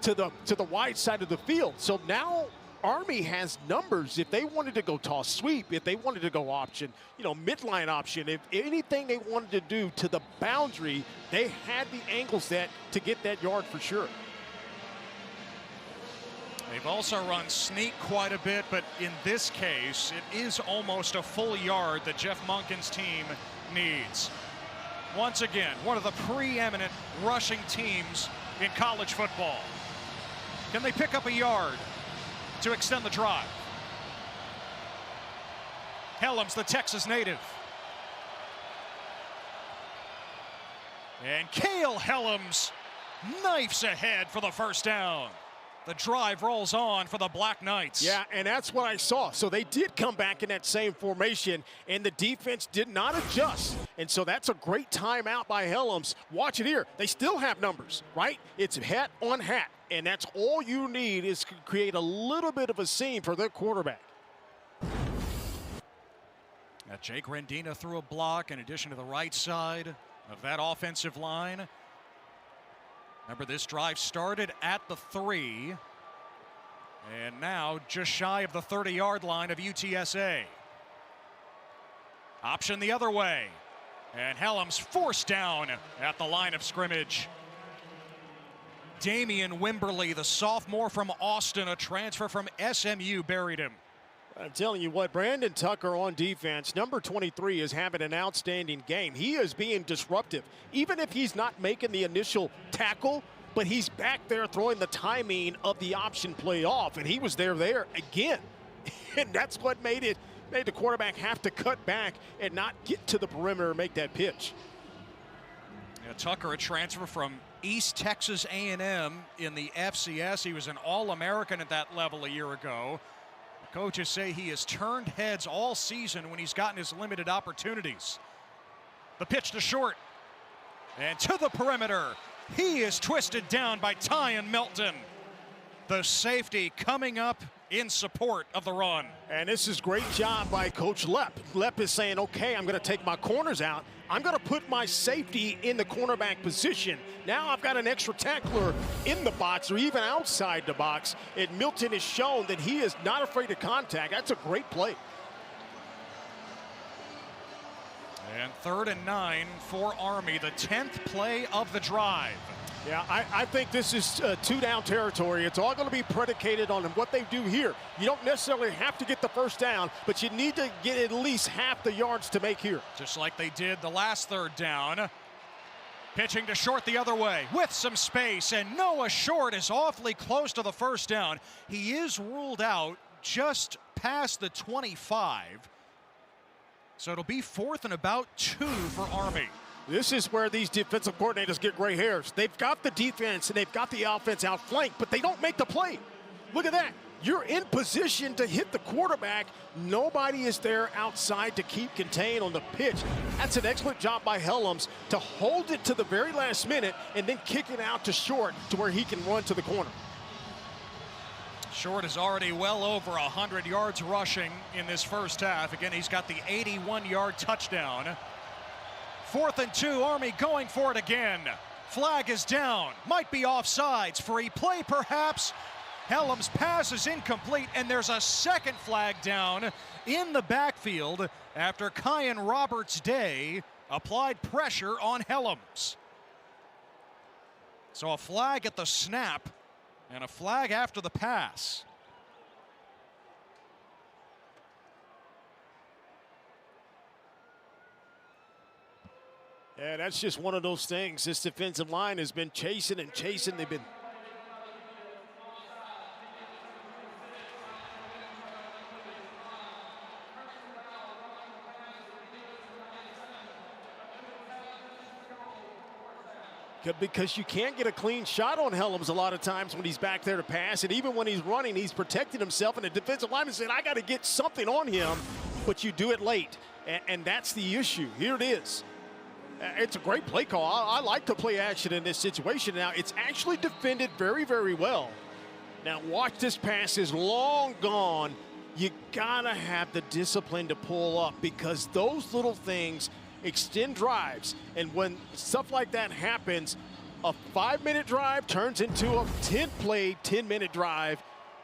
to the wide side of the field. So now Army has numbers. If they wanted to go toss sweep, if they wanted to go option, midline option, if anything they wanted to do to the boundary, they had the angles to get that yard for sure. They've also run sneak quite a bit, but in this case, it is almost a full yard that Jeff Monken's team needs. Once again, one of the preeminent rushing teams in college football. Can they pick up a yard to extend the drive? Helms, the Texas native. And Cale Helms knifes ahead for the 1st down. The drive rolls on for the Black Knights. Yeah, and that's what I saw. So they did come back in that same formation, and the defense did not adjust. And so that's a great timeout by Helms. Watch it here. They still have numbers, right? It's hat on hat, and that's all you need is to create a little bit of a seam for their quarterback. Jake Rendina threw a block in addition to the right side of that offensive line. Remember, this drive started at the 3, and now just shy of the 30-yard line of UTSA. Option the other way, and Helms forced down at the line of scrimmage. Damian Wimberly, the sophomore from Austin, a transfer from SMU, buried him. I'm telling you what, Brandon Tucker on defense, number 23, is having an outstanding game. He is being disruptive, even if he's not making the initial tackle, but he's back there throwing the timing of the option play off, and he was there again. And that's what made the quarterback have to cut back and not get to the perimeter and make that pitch. Yeah, Tucker, a transfer from East Texas A&M in the FCS. He was an All-American at that level a year ago. Coaches say he has turned heads all season when he's gotten his limited opportunities. The pitch to short. And to the perimeter. He is twisted down by Tyon Melton. The safety coming up in support of the run. And this is great job by Coach Lepp. Lepp is saying, okay, I'm going to take my corners out. I'm going to put my safety in the cornerback position. Now I've got an extra tackler in the box or even outside the box. And Milton has shown that he is not afraid of contact. That's a great play. And 3rd and 9 for Army, the 10th play of the drive. Yeah, I think this is two-down territory. It's all going to be predicated on what they do here. You don't necessarily have to get the first down, but you need to get at least half the yards to make here. Just like they did the last 3rd down. Pitching to Short the other way with some space, and Noah Short is awfully close to the first down. He is ruled out just past the 25. So it'll be 4th and about 2 for Army. This is where these defensive coordinators get gray hairs. They've got the defense and they've got the offense outflanked, but they don't make the play. Look at that. You're in position to hit the quarterback. Nobody is there outside to keep contained on the pitch. That's an excellent job by Helms to hold it to the very last minute and then kick it out to Short to where he can run to the corner. Short is already well over 100 yards rushing in this first half. Again, he's got the 81-yard touchdown. 4th and 2, Army going for it again. Flag is down, might be offsides. Free play perhaps. Helms' pass is incomplete, and there's a second flag down in the backfield after Kyan Roberts-Day applied pressure on Helms. So a flag at the snap and a flag after the pass. Yeah, that's just one of those things. This defensive line has been chasing and chasing. They've been because you can't get a clean shot on Helms a lot of times when he's back there to pass. And even when he's running, he's protecting himself. And the defensive lineman said, I got to get something on him. But you do it late. And that's the issue. Here it is. It's a great play call. I like to play action in this situation. Now, it's actually defended very, very well. Now, watch this pass is long gone. You got to have the discipline to pull up because those little things extend drives. And when stuff like that happens, a 5-minute drive turns into a 10-play, 10-minute drive.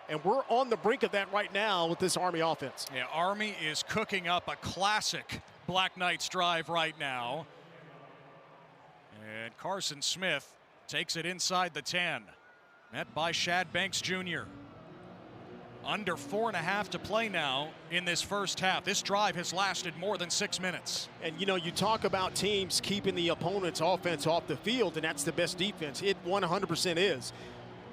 And we're on the brink of that right now with this Army offense. Yeah, Army is cooking up a classic Black Knights drive right now. And Carson Smith takes it inside the 10. Met by Shad Banks Jr. Under 4.5 to play now in this first half. This drive has lasted more than 6 minutes. And, you know, you talk about teams keeping the opponent's offense off the field, and that's the best defense. It 100% is.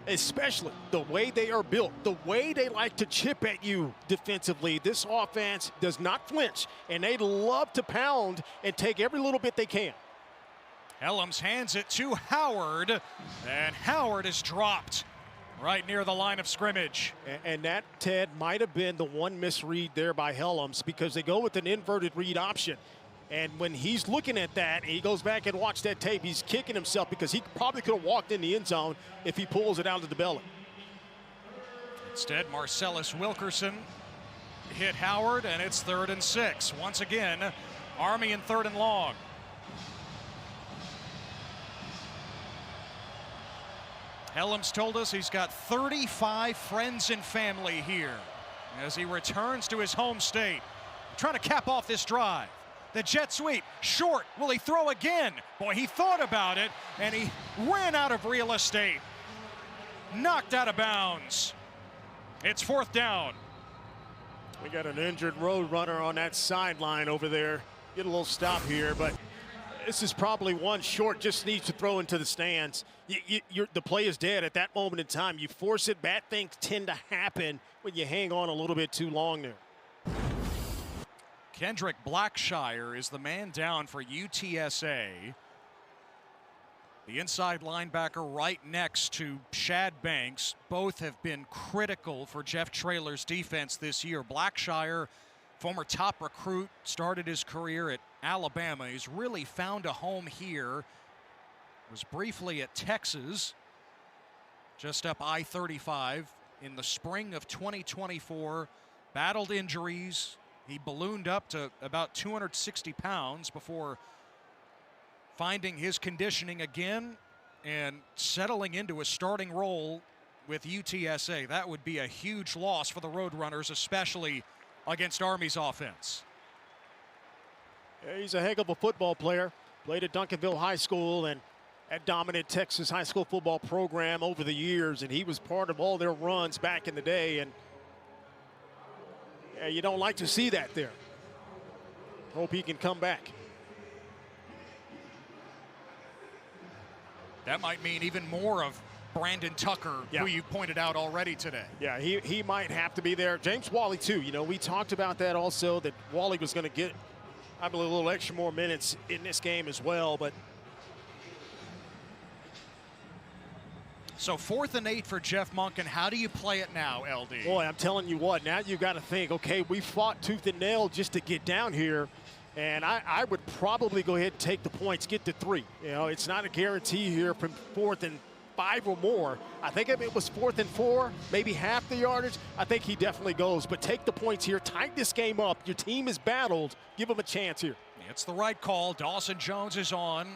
Especially the way they are built, the way they like to chip at you defensively. This offense does not flinch, and they love to pound and take every little bit they can. Helms hands it to Howard, and Howard is dropped right near the line of scrimmage. And that, Ted, might have been the one misread there by Helms, because they go with an inverted read option. And when he's looking at that, he goes back and watch that tape, he's kicking himself because he probably could have walked in the end zone if he pulls it out of the belly. Instead, Marcellus Wilkerson hit Howard, and it's 3rd and 6. Once again, Army in 3rd and long. Helms told us he's got 35 friends and family here as he returns to his home state. Trying to cap off this drive. The jet sweep, short. Will he throw again? Boy, he thought about it, and he ran out of real estate. Knocked out of bounds. It's 4th down. We got an injured road runner on that sideline over there. Get a little stop here, but this is probably one short, just needs to throw into the stands. The play is dead at that moment in time. You force it, bad things tend to happen when you hang on a little bit too long there. Kendrick Blackshire is the man down for UTSA. The inside linebacker right next to Shad Banks. Both have been critical for Jeff Traylor's defense this year. Blackshire, former top recruit, started his career at Alabama. He's really found a home here. Was briefly at Texas, just up I-35 in the spring of 2024. Battled injuries. He ballooned up to about 260 pounds before finding his conditioning again and settling into a starting role with UTSA. That would be a huge loss for the Roadrunners, especially against Army's offense. Yeah, he's a heck of a football player. Played at Duncanville High School and at dominant Texas high school football program over the years, and he was part of all their runs back in the day. And yeah, you don't like to see that there. Hope he can come back. That might mean even more of Brandon Tucker, who you pointed out already today. Yeah, he might have to be there. James Wally, too. You know, we talked about that also, that Wally was going to get, I believe, a little extra more minutes in this game as well. But so 4th and 8 for Jeff Monken. How do you play it now, LD? boy, I'm telling you what, now you got to think, okay, we fought tooth and nail just to get down here. And I would probably go ahead and take the points, get to 3. You know, it's not a guarantee here from 4th and 5 or more. I think if it was 4th and 4, maybe half the yardage, I think he definitely goes. But take the points here, tighten this game up. Your team is battled. Give them a chance here. It's the right call. Dawson Jones is on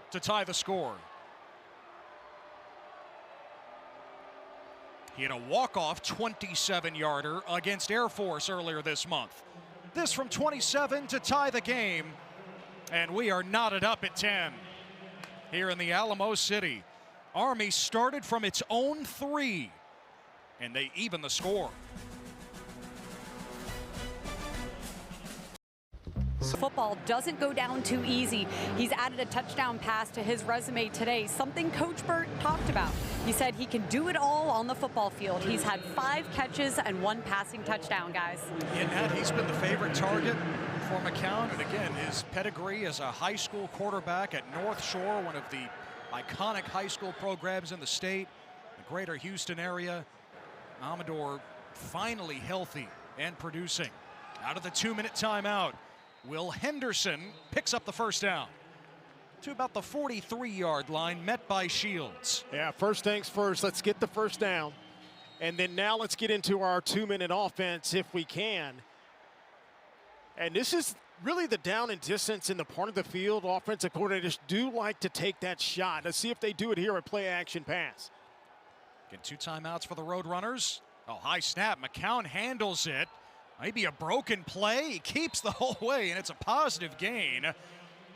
to tie the score. He had a walk-off 27-yarder against Air Force earlier this month. This from 27 to tie the game. And we are knotted up at 10 here in the Alamo City. Army started from its own 3, and they even the score. Football doesn't go down too easy. He's added a touchdown pass to his resume today, something Coach Burt talked about. He said he can do it all on the football field. He's had 5 catches and 1 passing touchdown, guys. And he's been the favorite target for McCown. And again, his pedigree as a high school quarterback at North Shore, one of the iconic high school programs in the state, the greater Houston area. Amador finally healthy and producing. Out of the 2-minute timeout, Will Henderson picks up the first down to about the 43-yard line, met by Shields. Yeah, first things first, let's get the first down. And then now let's get into our 2-minute offense if we can. And this is really the down and distance in the part of the field offensive coordinators do like to take that shot. Let's see if they do it here at play action pass. Get 2 timeouts for the Roadrunners. Oh, high snap. McCown handles it. Maybe a broken play. He keeps the whole way, and it's a positive gain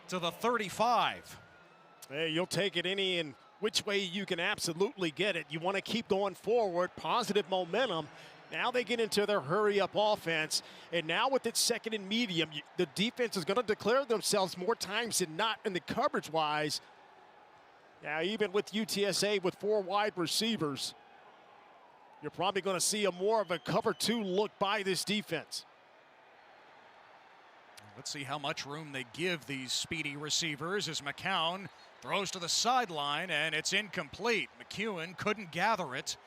to the 35. Hey, you'll take it any and which way you can absolutely get it. You want to keep going forward, positive momentum. Now they get into their hurry-up offense, and now with its 2nd and medium, the defense is going to declare themselves more times than not in the coverage-wise. Now, even with UTSA with 4 wide receivers, you're probably going to see more of a cover 2 look by this defense. Let's see how much room they give these speedy receivers as McCown throws to the sideline, and it's incomplete. McEwen couldn't gather it.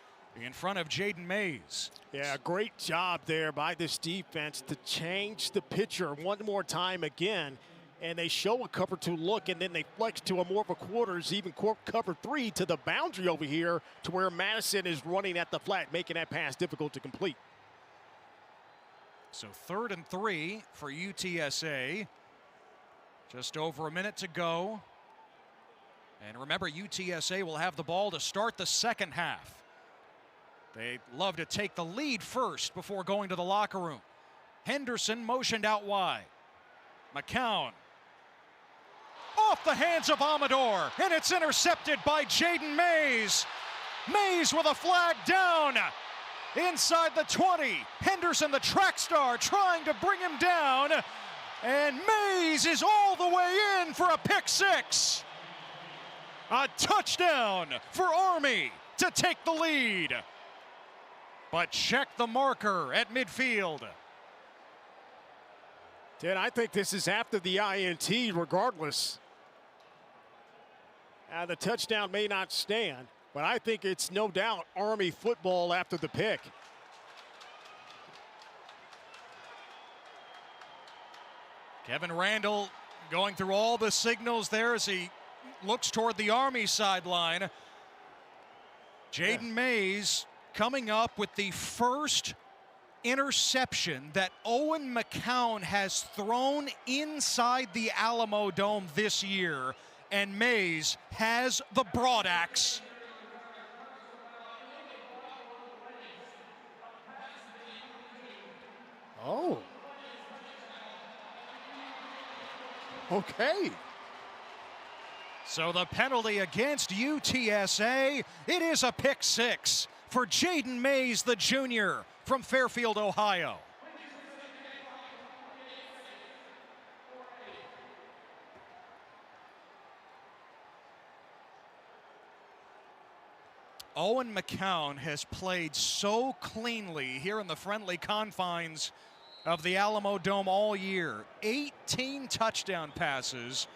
in front of Jaden Mays. Yeah, great job there by this defense to change the pitcher one more time again. And they show a cover 2 look, and then they flex to a more of a quarters, even cover 3 to the boundary over here to where Madison is running at the flat, making that pass difficult to complete. So 3rd and 3 for UTSA. Just over a minute to go. And remember, UTSA will have the ball to start the second half. They love to take the lead first before going to the locker room. Henderson motioned out wide. McCown off the hands of Amador, and it's intercepted by Jaden Mays. Mays with a flag down inside the 20. Henderson, the track star, trying to bring him down, and Mays is all the way in for a pick 6. A touchdown for Army to take the lead. But check the marker at midfield. Ted, I think this is after the INT regardless. The touchdown may not stand, but I think it's no doubt Army football after the pick. Kevin Randall going through all the signals there as he looks toward the Army sideline. Jaden Mays coming up with the first interception that Owen McCown has thrown inside the Alamo Dome this year, and Mays has the broad axe. Oh. Okay. So the penalty against UTSA, it is a pick 6 for Jaden Mays, the junior from Fairfield, Ohio. Owen McCown has played so cleanly here in the friendly confines of the Alamo Dome all year. 18 touchdown passes,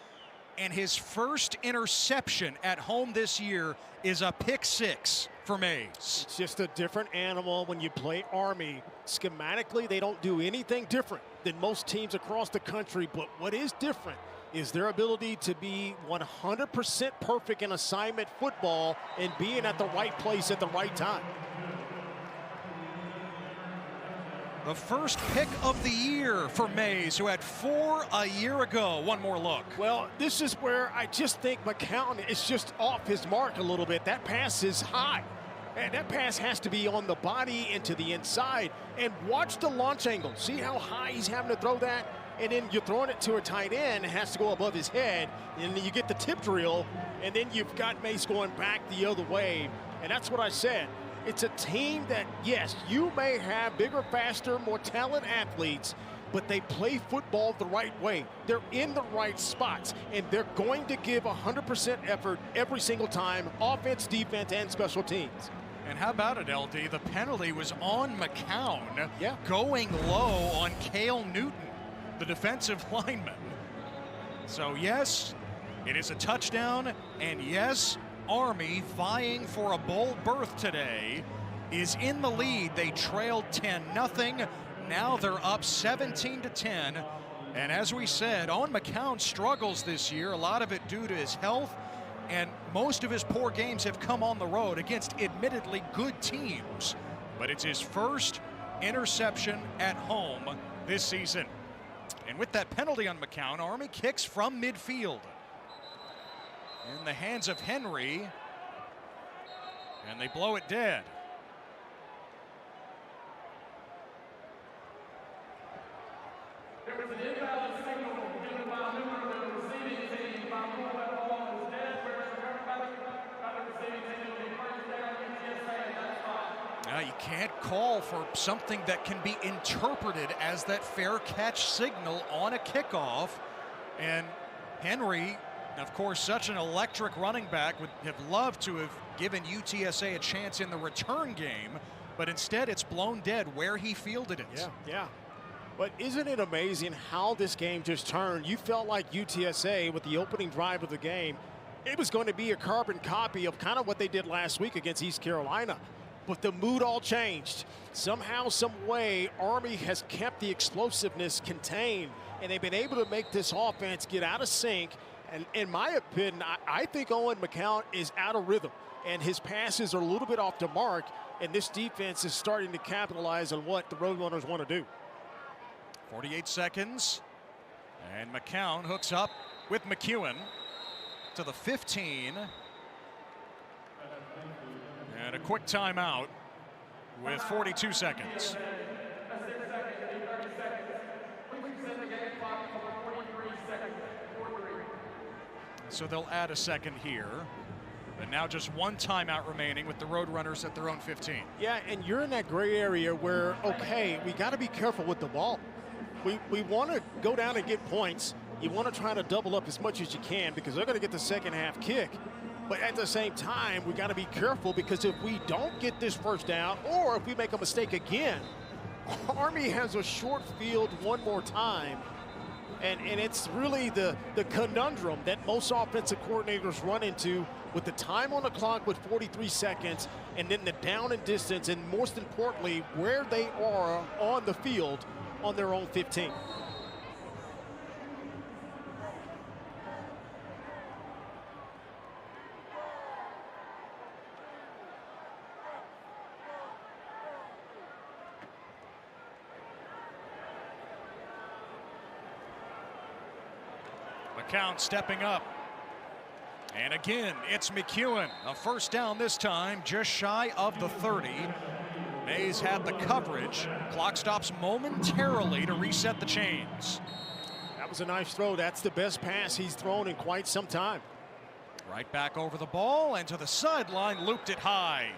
and his first interception at home this year is a pick 6 for Mays. It's just a different animal when you play Army. Schematically, they don't do anything different than most teams across the country, but what is different is their ability to be 100% perfect in assignment football and being at the right place at the right time. The first pick of the year for Mays, who had 4 a year ago. One more look. Well, this is where I just think McCown is just off his mark a little bit. That pass is high, and that pass has to be on the body and to the inside. And watch the launch angle. See how high he's having to throw that? And then you're throwing it to a tight end. It has to go above his head. And then you get the tip drill, and then you've got Mace going back the other way. And that's what I said. It's a team that, yes, you may have bigger, faster, more talented athletes, but they play football the right way. They're in the right spots, and they're going to give 100% effort every single time, offense, defense, and special teams. And how about it, LD? The penalty was on McCown, yeah, going low on Cale Newton, the defensive lineman. So, yes, it is a touchdown, and yes, Army, vying for a bowl berth today, is in the lead. They trailed 10-0. Now they're up 17-10. And as we said, Owen McCown struggles this year, a lot of it due to his health, and most of his poor games have come on the road against admittedly good teams. But it's his first interception at home this season. And with that penalty on McCown, Army kicks from midfield. In the hands of Henry, and they blow it dead. There was an invalid signal given by a member of the receiving team by whom that ball was dead, whereas by the receiving team will be first down UTSA at that spot. Now you can't call for something that can be interpreted as that fair catch signal on a kickoff, and Henry, of course, such an electric running back, would have loved to have given UTSA a chance in the return game, but instead it's blown dead where he fielded it. Yeah. But isn't it amazing how this game just turned? You felt like UTSA, with the opening drive of the game, it was going to be a carbon copy of kind of what they did last week against East Carolina. but the mood all changed. Somehow, some way, Army has kept the explosiveness contained, and they've been able to make this offense get out of sync. And in my opinion, I think Owen McCown is out of rhythm, and his passes are a little bit off the mark, and this defense is starting to capitalize on what the Roadrunners want to do. 48 seconds, and McCown hooks up with McEwen to the 15. And a quick timeout with 42 seconds. So they'll add a second here. And now just one timeout remaining with the Roadrunners at their own 15. Yeah, and you're in that gray area where, okay, we got to be careful with the ball. We want to go down and get points. You want to try to double up as much as you can because they're going to get the second half kick. But at the same time, we got to be careful because if we don't get this first down or if we make a mistake again, Army has a short field one more time. And it's really the conundrum that most offensive coordinators run into with the time on the clock with 43 seconds and then the down and distance and most importantly, where they are on the field on their own 15. McCown stepping up. And again, it's McEwen. A first down this time, just shy of the 30. Mays had the coverage. Clock stops momentarily to reset the chains. That was a nice throw. That's the best pass he's thrown in quite some time. Right back over the ball and to the sideline, looped it high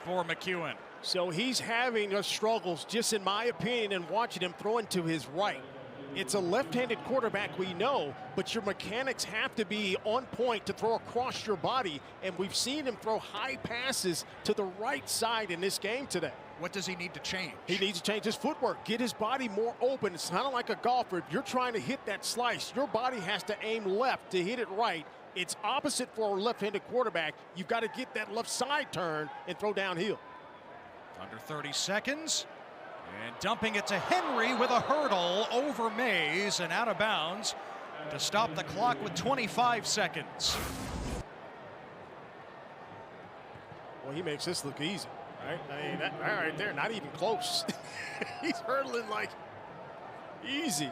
for McEwen. So he's having those struggles, just in my opinion, and watching him throwing to his right. It's a left-handed quarterback, we know, but your mechanics have to be on point to throw across your body, and we've seen him throw high passes to the right side in this game today. What does he need to change? He needs to change his footwork, get his body more open. It's kind of like a golfer. If you're trying to hit that slice, your body has to aim left to hit it right. It's opposite for a left-handed quarterback. You've got to get that left side turn and throw downhill. Under 30 seconds. And dumping it to Henry with a hurdle over Mays and out of bounds to stop the clock with 25 seconds. Well, he makes this look easy, right? I mean, that right there, not even close. He's hurdling like easy.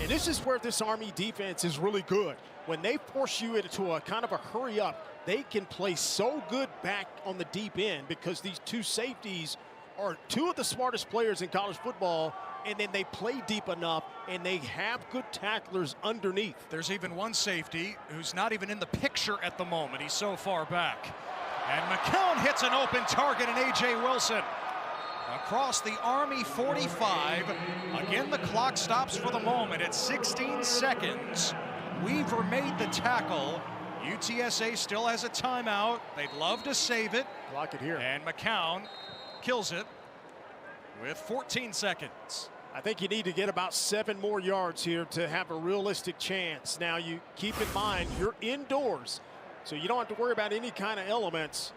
And this is where this Army defense is really good. When they force you into a kind of a hurry up, they can play so good back on the deep end because these two safeties are two of the smartest players in college football, and then they play deep enough, and they have good tacklers underneath. There's even one safety who's not even in the picture at the moment. He's so far back. And McCown hits an open target, and A.J. Wilson across the Army 45. Again, the clock stops for the moment at 16 seconds. Weaver made the tackle. UTSA still has a timeout. They'd love to save it. Block it here. And McCown kills it with 14 seconds. I think you need to get about 7 more yards here to have a realistic chance. Now, you keep in mind, you're indoors, so you don't have to worry about any kind of elements.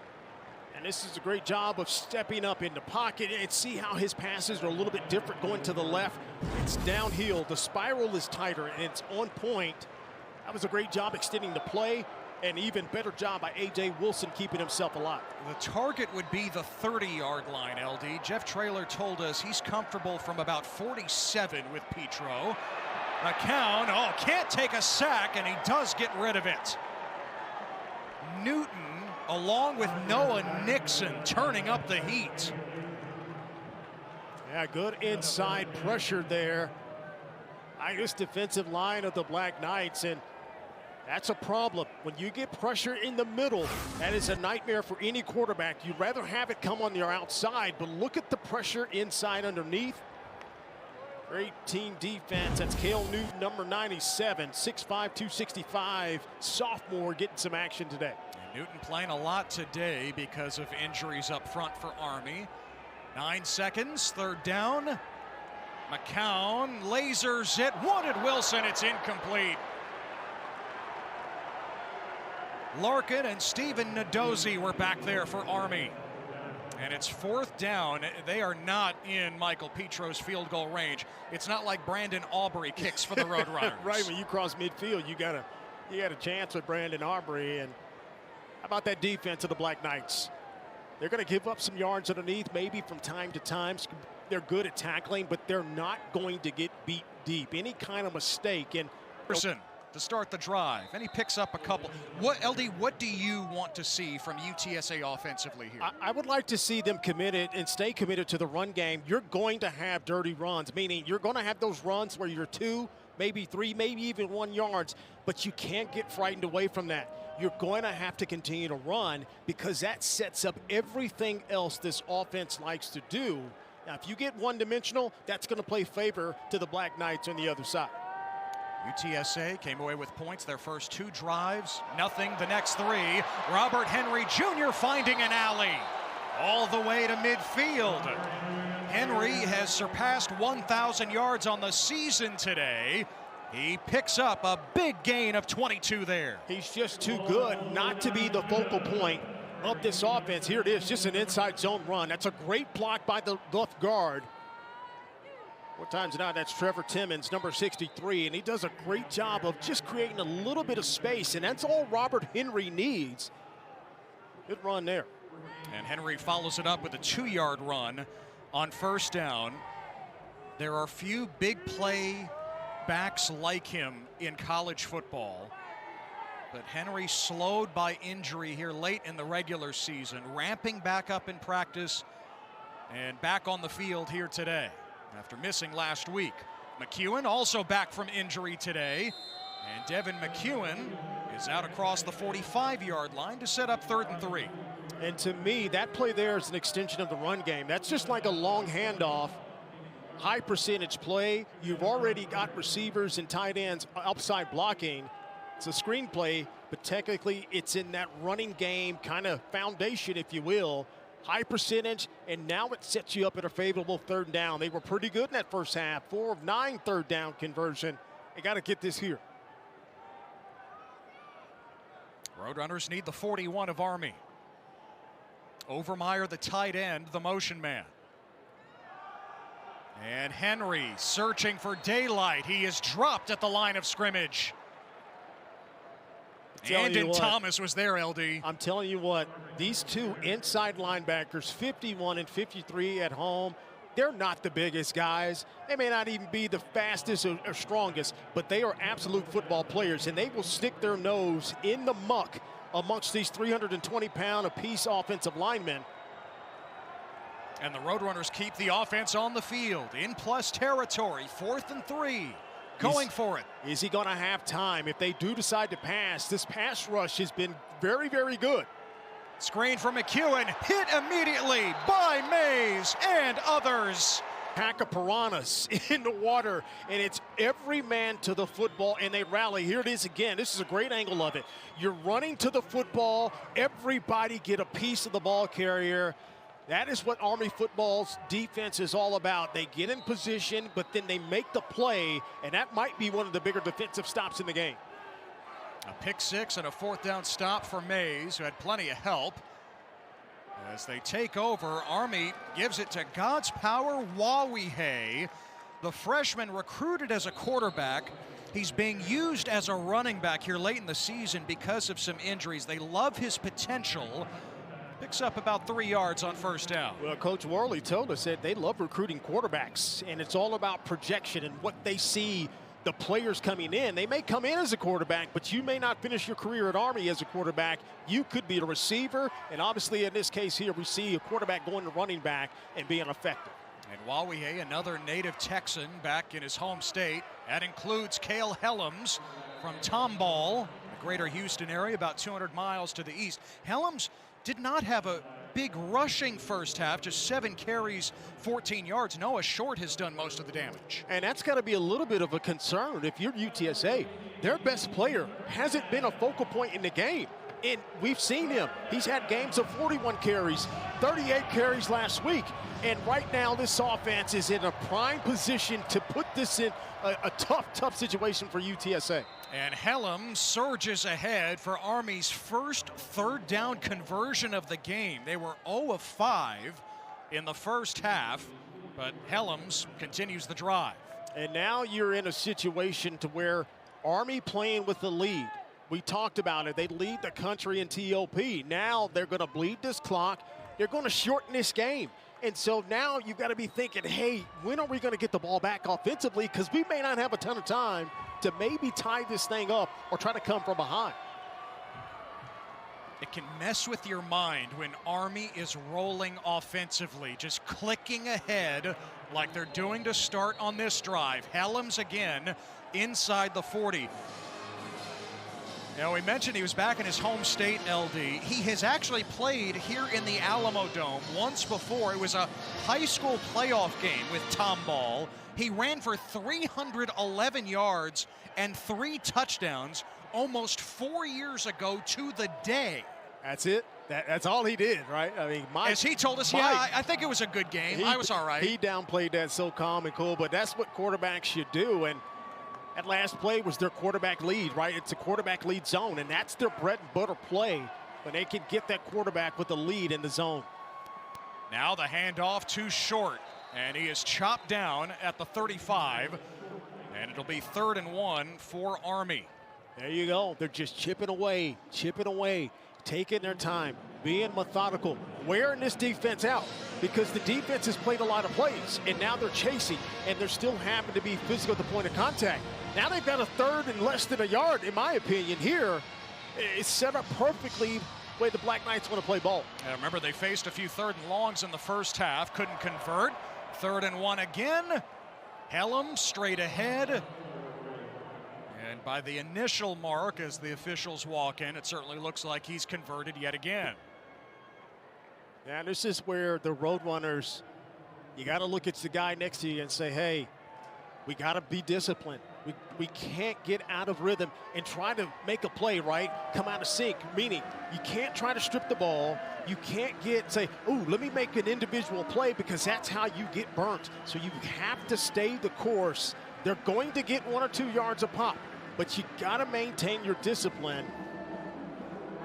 And this is a great job of stepping up in the pocket and see how his passes are a little bit different going to the left. It's downhill. The spiral is tighter, and it's on point. That was a great job extending the play. An even better job by A.J. Wilson keeping himself alive. The target would be the 30-yard line, LD. Jeff Traylor told us he's comfortable from about 47 with Petro. McCown, can't take a sack, and he does get rid of it. Newton, along with Noah Nixon, turning up the heat. Yeah, good inside pressure there. This defensive line of the Black Knights, and that's a problem. When you get pressure in the middle, that is a nightmare for any quarterback. You'd rather have it come on your outside, but look at the pressure inside underneath. Great team defense. That's Cale Newton, number 97, 6'5", 265, sophomore, getting some action today. And Newton playing a lot today because of injuries up front for Army. 9 seconds, third down. McCown lasers it, wanted Wilson, it's incomplete. Larkin and Stephen Nadozi were back there for Army. And it's 4th down. They are not in Michael Petro's field goal range. It's not like Brandon Aubrey kicks for the Roadrunners. Right, when you cross midfield, you got a chance with Brandon Aubrey. And how about that defense of the Black Knights? They're going to give up some yards underneath, maybe from time to time. They're good at tackling, but they're not going to get beat deep. Any kind of mistake. And to start the drive, and he picks up a couple. What do you want to see from UTSA offensively here? I would like to see them committed and stay committed to the run game. You're going to have dirty runs, meaning you're going to have those runs where you're 2, maybe 3, maybe even 1 yards, but you can't get frightened away from that. You're going to have to continue to run because that sets up everything else this offense likes to do. Now, if you get one-dimensional, that's going to play favor to the Black Knights on the other side. UTSA came away with points their first 2 drives, nothing the next 3. Robert Henry Jr. finding an alley all the way to midfield. Henry has surpassed 1,000 yards on the season today. He picks up a big gain of 22 there. He's just too good not to be the focal point of this offense. Here it is, just an inside zone run. That's a great block by the left guard. 4 times now, that's Trevor Timmons, number 63, and he does a great job of just creating a little bit of space, and that's all Robert Henry needs. Good run there. And Henry follows it up with a 2-yard run on 1st down. There are few big play backs like him in college football, but Henry slowed by injury here late in the regular season, ramping back up in practice and back on the field here today after missing last week. McEwen also back from injury today, and Devin McEwen is out across the 45-yard line to set up 3rd and 3. And to me, that play there is an extension of the run game. That's just like a long handoff, high percentage play. You've already got receivers and tight ends upside blocking. It's a screen play, but technically it's in that running game kind of foundation, if you will. High percentage, and now it sets you up at a favorable 3rd down. They were pretty good in that first half. 4 of 9 3rd down conversion. They got to get this here. Roadrunners need the 41 of Army. Overmeyer, the tight end, the motion man. And Henry searching for daylight. He is dropped at the line of scrimmage. And Thomas was there, LD. I'm telling you what, these 2 inside linebackers, 51 and 53 at home, they're not the biggest guys. They may not even be the fastest or strongest, but they are absolute football players, and they will stick their nose in the muck amongst these 320-pound apiece offensive linemen. And the Roadrunners keep the offense on the field in plus territory, 4th and 3. Going for it. Is he going to have time? If they do decide to pass, this pass rush has been very, very good. Screen from McEwen, hit immediately by Mays and others. Pack of piranhas in the water, and it's every man to the football, and they rally. Here it is again. This is a great angle of it. You're running to the football. Everybody get a piece of the ball carrier. That is what Army football's defense is all about. They get in position, but then they make the play, and that might be one of the bigger defensive stops in the game. A pick 6 and a 4th down stop for Mays, who had plenty of help. As they take over, Army gives it to God's Power Wawihe, the freshman recruited as a quarterback. He's being used as a running back here late in the season because of some injuries. They love his potential. Picks up about 3 yards on 1st down. Well, Coach Worley told us that they love recruiting quarterbacks, and it's all about projection and what they see the players coming in. They may come in as a quarterback, but you may not finish your career at Army as a quarterback. You could be a receiver, and obviously in this case here, we see a quarterback going to running back and being effective. And Wawihe, another native Texan back in his home state. That includes Cale Helms from Tomball, the greater Houston area, about 200 miles to the east. Helms did not have a big rushing first half, just 7 carries, 14 yards. Noah Short has done most of the damage. And that's got to be a little bit of a concern if you're UTSA. Their best player hasn't been a focal point in the game. And we've seen him. He's had games of 41 carries, 38 carries last week. And right now, this offense is in a prime position to put this in a tough situation for UTSA. And Hellam surges ahead for Army's first third down conversion of the game. They were 0 of 5 in the first half, but Hellam's continues the drive. And now you're in a situation to where Army playing with the lead. We talked about it. They lead the country in TOP. Now they're going to bleed this clock. They're going to shorten this game. And so now you've got to be thinking, hey, when are we going to get the ball back offensively? Because we may not have a ton of time to maybe tie this thing up or try to come from behind. It can mess with your mind when Army is rolling offensively, just clicking ahead like they're doing to start on this drive. Hellam's again inside the 40. Now, we mentioned he was back in his home state, LD. He has actually played here in the Alamo Dome once before. It was a high school playoff game with Tom Ball. He ran for 311 yards and 3 touchdowns almost 4 years ago to the day. That's it. That's all he did, right? I mean, as he told us, yeah, I think it was a good game. I was all right. He downplayed that so calm and cool, but that's what quarterbacks should do. And that last play was their quarterback lead, right? It's a quarterback lead zone, and that's their bread and butter play when they can get that quarterback with the lead in the zone. Now the handoff too short, and he is chopped down at the 35, and it'll be 3rd and 1 for Army. There you go. They're just chipping away, taking their time, being methodical, wearing this defense out because the defense has played a lot of plays, and now they're chasing, and they're still having to be physical at the point of contact. Now they've got a 3rd and less than a yard, in my opinion, here. It's set up perfectly the way the Black Knights want to play ball. And remember, they faced a few 3rd and longs in the first half, couldn't convert. 3rd and 1 again. Hellam straight ahead. And by the initial mark, as the officials walk in, it certainly looks like he's converted yet again. Yeah, this is where the Roadrunners, you got to look at the guy next to you and say, hey, we got to be disciplined. We can't get out of rhythm and try to make a play, right? Come out of sync, meaning you can't try to strip the ball. You can't say, oh, let me make an individual play, because that's how you get burnt. So you have to stay the course. They're going to get 1 or 2 yards a pop, but you got to maintain your discipline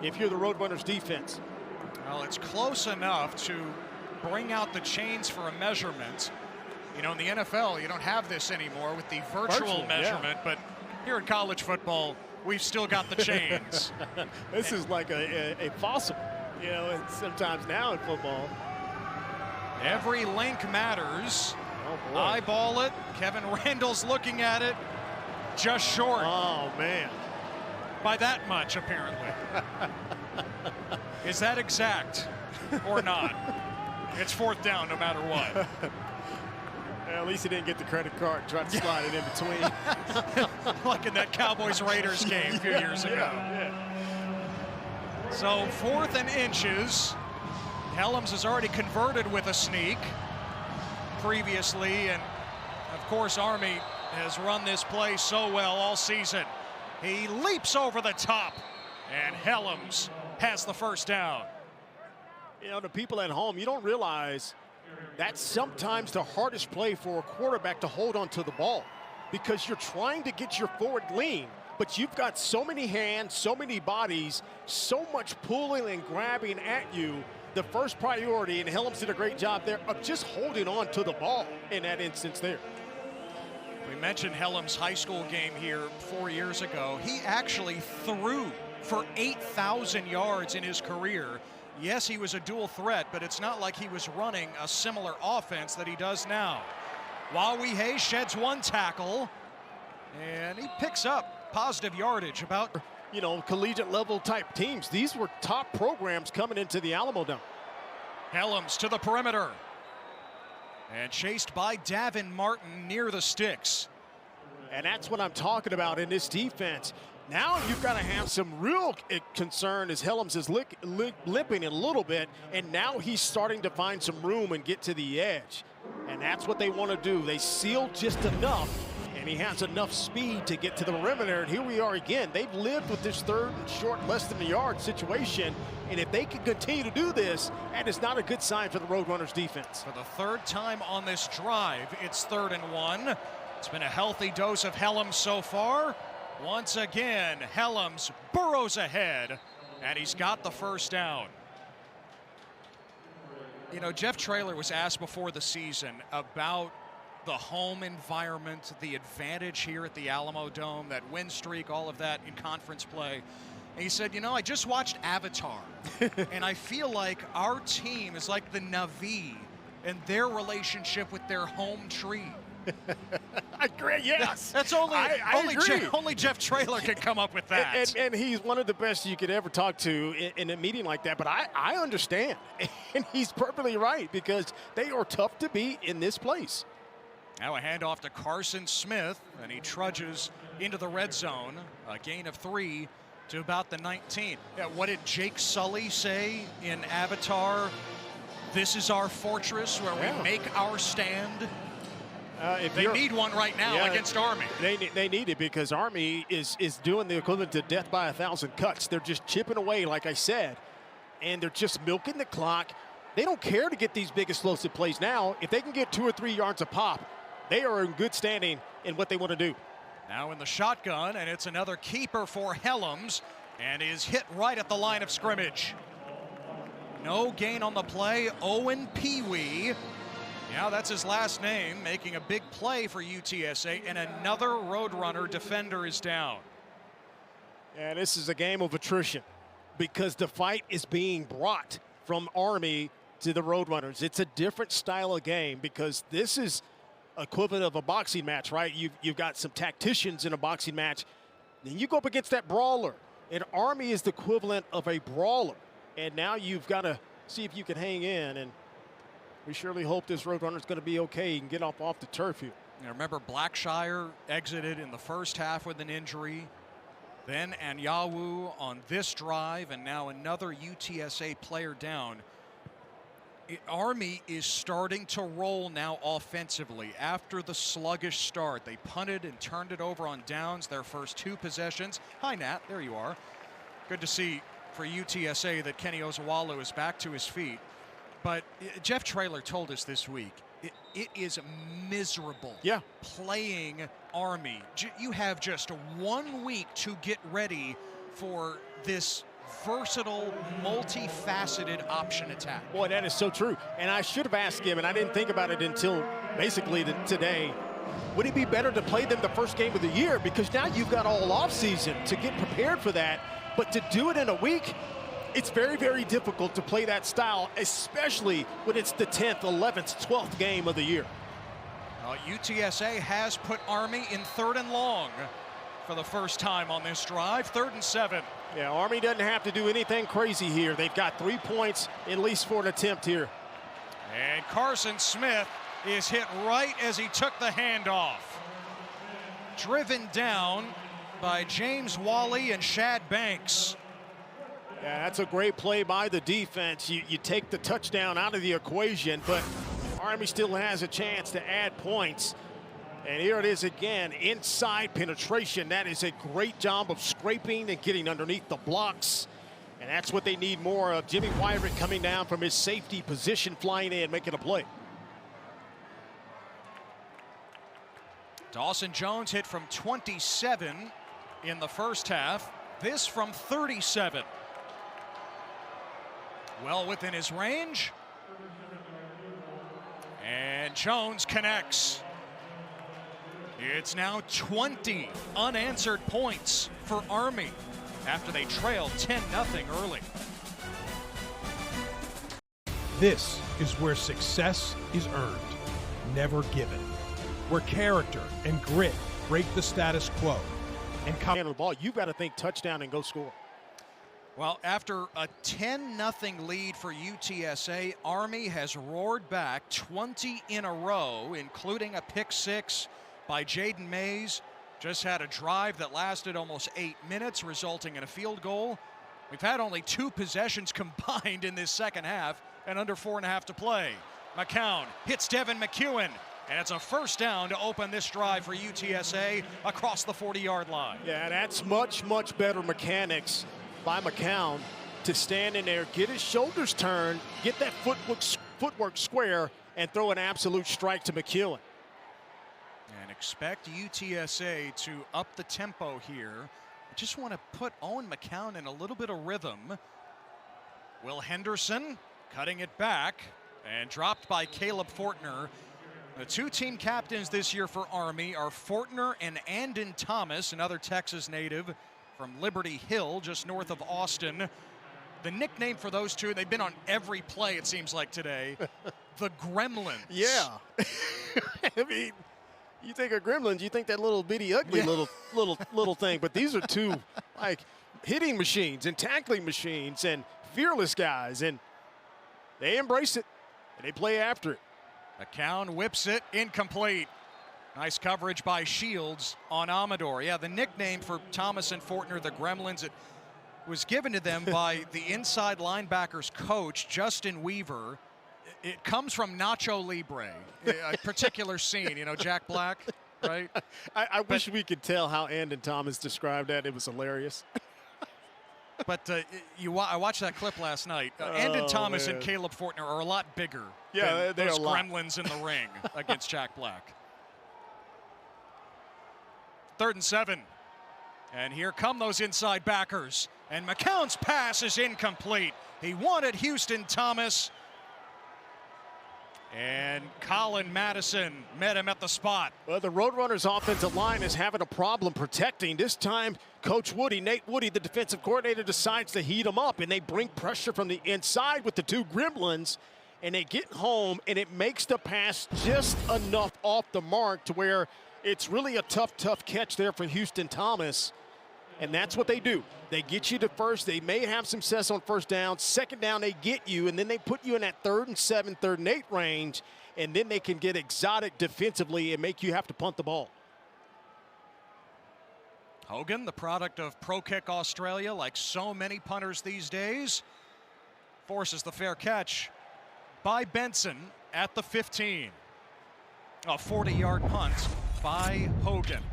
if you're the Roadrunners defense. Well, it's close enough to bring out the chains for a measurement. You know, in the NFL, you don't have this anymore with the virtual measurement, but here in college football, we've still got the chains. This is like a fossil, you know, and sometimes now in football. Every link matters. Oh, boy. Eyeball it. Kevin Randall's looking at it. Just short. Oh, man. By that much, apparently. Is that exact or not? It's 4th down no matter what. Well, at least he didn't get the credit card and try to slide it in between. Like in that Cowboys-Raiders game a few years ago. Yeah. So 4th and inches. Hellam's has already converted with a sneak previously, and of course Army has run this play so well all season. He leaps over the top, and Hellam's has the 1st down. You know, the people at home, you don't realize that's sometimes the hardest play for a quarterback to hold on to the ball, because you're trying to get your forward lean, but you've got so many hands, so many bodies, so much pulling and grabbing at you. The first priority, and Hellam's did a great job there of just holding on to the ball in that instance there. We mentioned Hellam's high school game here 4 years ago. He actually threw for 8,000 yards in his career. Yes, he was a dual threat, but it's not like he was running a similar offense that he does now. Wawihe sheds 1 tackle, and he picks up positive yardage about, you know, collegiate level type teams. These were top programs coming into the Alamo Dome. Hellam's to the perimeter. And chased by Davin Martin near the sticks. And that's what I'm talking about in this defense. Now you've got to have some real concern as Hellam's is limping a little bit, and now he's starting to find some room and get to the edge. And that's what they want to do. They seal just enough, and and he has enough speed to get to the perimeter. And here we are again. They've lived with this third and short, less than a yard situation. And if they can continue to do this, that is not a good sign for the Roadrunners defense. For the third time on this drive, it's 3rd and 1. It's been a healthy dose of Helms so far. Once again, Helms burrows ahead, and he's got the first down. You know, Jeff Traylor was asked before the season about the home environment, the advantage here at the Alamo Dome, that win streak, all of that in conference play. And he said, you know, I just watched Avatar, and I feel like our team is like the Na'vi and their relationship with their home tree. I agree, yes. That's only agree. Only Jeff Traylor can come up with that. And he's one of the best you could ever talk to in a meeting like that. But I understand. And he's perfectly right, because they are tough to beat in this place. Now a handoff to Carson Smith, and he trudges into the red zone. A gain of 3 to about the 19. Yeah, what did Jake Sully say in Avatar? This is our fortress where we make our stand. They need one right now against Army. They need it, because Army is doing the equivalent to death by 1,000 cuts. They're just chipping away, like I said, and they're just milking the clock. They don't care to get these big explosive plays now. If they can get 2 or 3 yards a pop, they are in good standing in what they want to do. Now in the shotgun, and it's another keeper for Helms, and is hit right at the line of scrimmage. No gain on the play. Owen Pee-wee. Yeah, that's his last name, making a big play for UTSA, and another Roadrunner defender is down. And this is a game of attrition, because the fight is being brought from Army to the Roadrunners. It's a different style of game, because this is equivalent of a boxing match, right? You've got some tacticians in a boxing match. Then you go up against that brawler, and Army is the equivalent of a brawler. And now you've got to see if you can hang in, and we surely hope this Roadrunner is going to be okay and get off the turf here. Now remember, Blackshire exited in the first half with an injury. Then Anyawu on this drive, and now another UTSA player down. Army is starting to roll now offensively after the sluggish start. They punted and turned it over on downs their first 2 possessions. Hi, Nat. There you are. Good to see for UTSA that Kenny Ozawalu is back to his feet. But Jeff Traylor told us this week, it is miserable playing Army. You have just 1 week to get ready for this versatile, multifaceted option attack. Boy, that is so true. And I should have asked him, and I didn't think about it until basically today. Would it be better to play them the first game of the year? Because now you've got all offseason to get prepared for that. But to do it in a week, it's very, very difficult to play that style, especially when it's the 10th, 11th, 12th game of the year. UTSA has put Army in 3rd and long for the first time on this drive. 3rd and 7. Yeah, Army doesn't have to do anything crazy here. They've got 3 points at least for an attempt here. And Carson Smith is hit right as he took the handoff. Driven down by James Wally and Shad Banks. Yeah, that's a great play by the defense. You take the touchdown out of the equation, but Army still has a chance to add points. And here it is again, inside penetration. That is a great job of scraping and getting underneath the blocks. And that's what they need more of. Jimmy Wyrick coming down from his safety position, flying in, making a play. Dawson Jones hit from 27 in the first half. This from 37. Well within his range. And Jones connects. It's now 20 unanswered points for Army after they trailed 10-0 early. This is where success is earned, never given. Where character and grit break the status quo. And handle the ball, you've got to think touchdown and go score. Well, after a 10-0 lead for UTSA, Army has roared back 20 in a row, including a pick 6 by Jaden Mays. Just had a drive that lasted almost 8 minutes, resulting in a field goal. We've had only 2 possessions combined in this second half and under 4.5 to play. McCown hits Devin McEwen, And it's a first down to open this drive for UTSA across the 40-yard line. Yeah, that's much, much better mechanics by McCown to stand in there, get his shoulders turned, get that footwork square, and throw an absolute strike to McEwen. And expect UTSA to up the tempo here. I just want to put Owen McCown in a little bit of rhythm. Will Henderson cutting it back and dropped by Caleb Fortner. The two team captains this year for Army are Fortner and Andon Thomas, another Texas native from Liberty Hill, just north of Austin. The nickname for those two, they've been on every play, it seems like today, the Gremlins. Yeah. I mean, you think of Gremlins, you think that little bitty ugly little thing, but these are two like hitting machines and tackling machines and fearless guys, and they embrace it and they play after it. McCown whips it incomplete. Nice coverage by Shields on Amador. Yeah, the nickname for Thomas and Fortner, the Gremlins, it was given to them by the inside linebackers coach, Justin Weaver. It comes from Nacho Libre, a particular scene, you know, Jack Black, right? I wish we could tell how Andon Thomas described that. It was hilarious. But I watched that clip last night. Andon Thomas and Caleb Fortner are a lot bigger than those Gremlins in the ring against Jack Black. 3rd and 7. And here come those inside backers. And McCown's pass is incomplete. He wanted Houston Thomas. And Colin Madison met him at the spot. Well, the Roadrunners offensive line is having a problem protecting. This time, Coach Nate Woody, the defensive coordinator, decides to heat them up, and they bring pressure from the inside with the two Gremlins, and they get home, and it makes the pass just enough off the mark to where it's really a tough catch there for Houston Thomas. And that's what they do. They get you to first. They may have some success on first down. Second down, they get you, and then they put you in that 3rd and 7, 3rd and 8 range, and then they can get exotic defensively and make you have to punt the ball. Hogan, the product of Pro Kick Australia, like so many punters these days, forces the fair catch by Benson at the 15. A 40-yard punt by Hogan.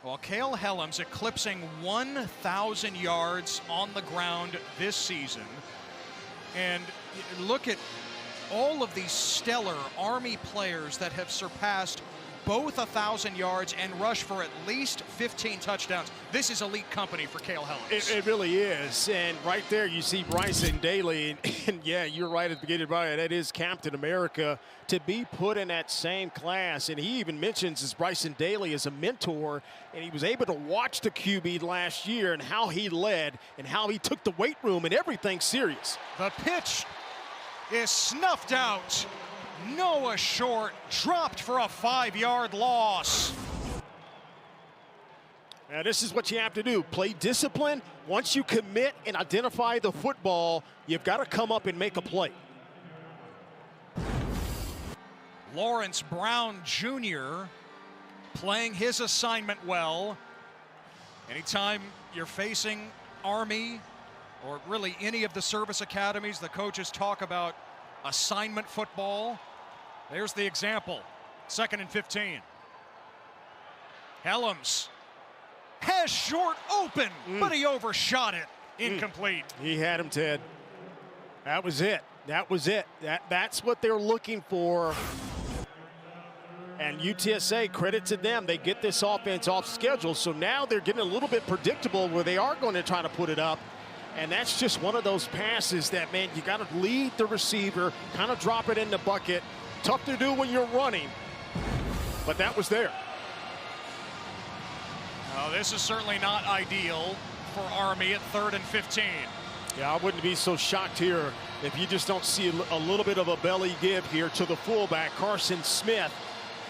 Well, Cale Helms eclipsing 1,000 yards on the ground this season. And look at all of these stellar Army players that have surpassed both 1,000 yards and rushed for at least 15 touchdowns. This is elite company for Cale Helms. It really is. And right there you see Bryson Daly. And yeah, you're right at the beginning, Brian. That is Captain America to be put in that same class. And he even mentions as Bryson Daly as a mentor. And he was able to watch the QB last year and how he led and how he took the weight room and everything serious. The pitch is snuffed out. Noah Short dropped for a 5-yard loss. Now this is what you have to do. Play discipline. Once you commit and identify the football, you've got to come up and make a play. Lawrence Brown Jr. playing his assignment well. Anytime you're facing Army or really any of the service academies, the coaches talk about assignment football. There's the example. 2nd and 15. Helms has Short open, but he overshot it. Incomplete. He had him, Ted. That was it. That was it. That's what they're looking for. And UTSA, credit to them, they get this offense off schedule. So now they're getting a little bit predictable where they are going to try to put it up. And that's just one of those passes that, man, you got to lead the receiver, kind of drop it in the bucket. Tough to do when you're running, but that was there. Oh, this is certainly not ideal for Army at 3rd and 15. Yeah, I wouldn't be so shocked here if you just don't see a little bit of a belly give here to the fullback, Carson Smith.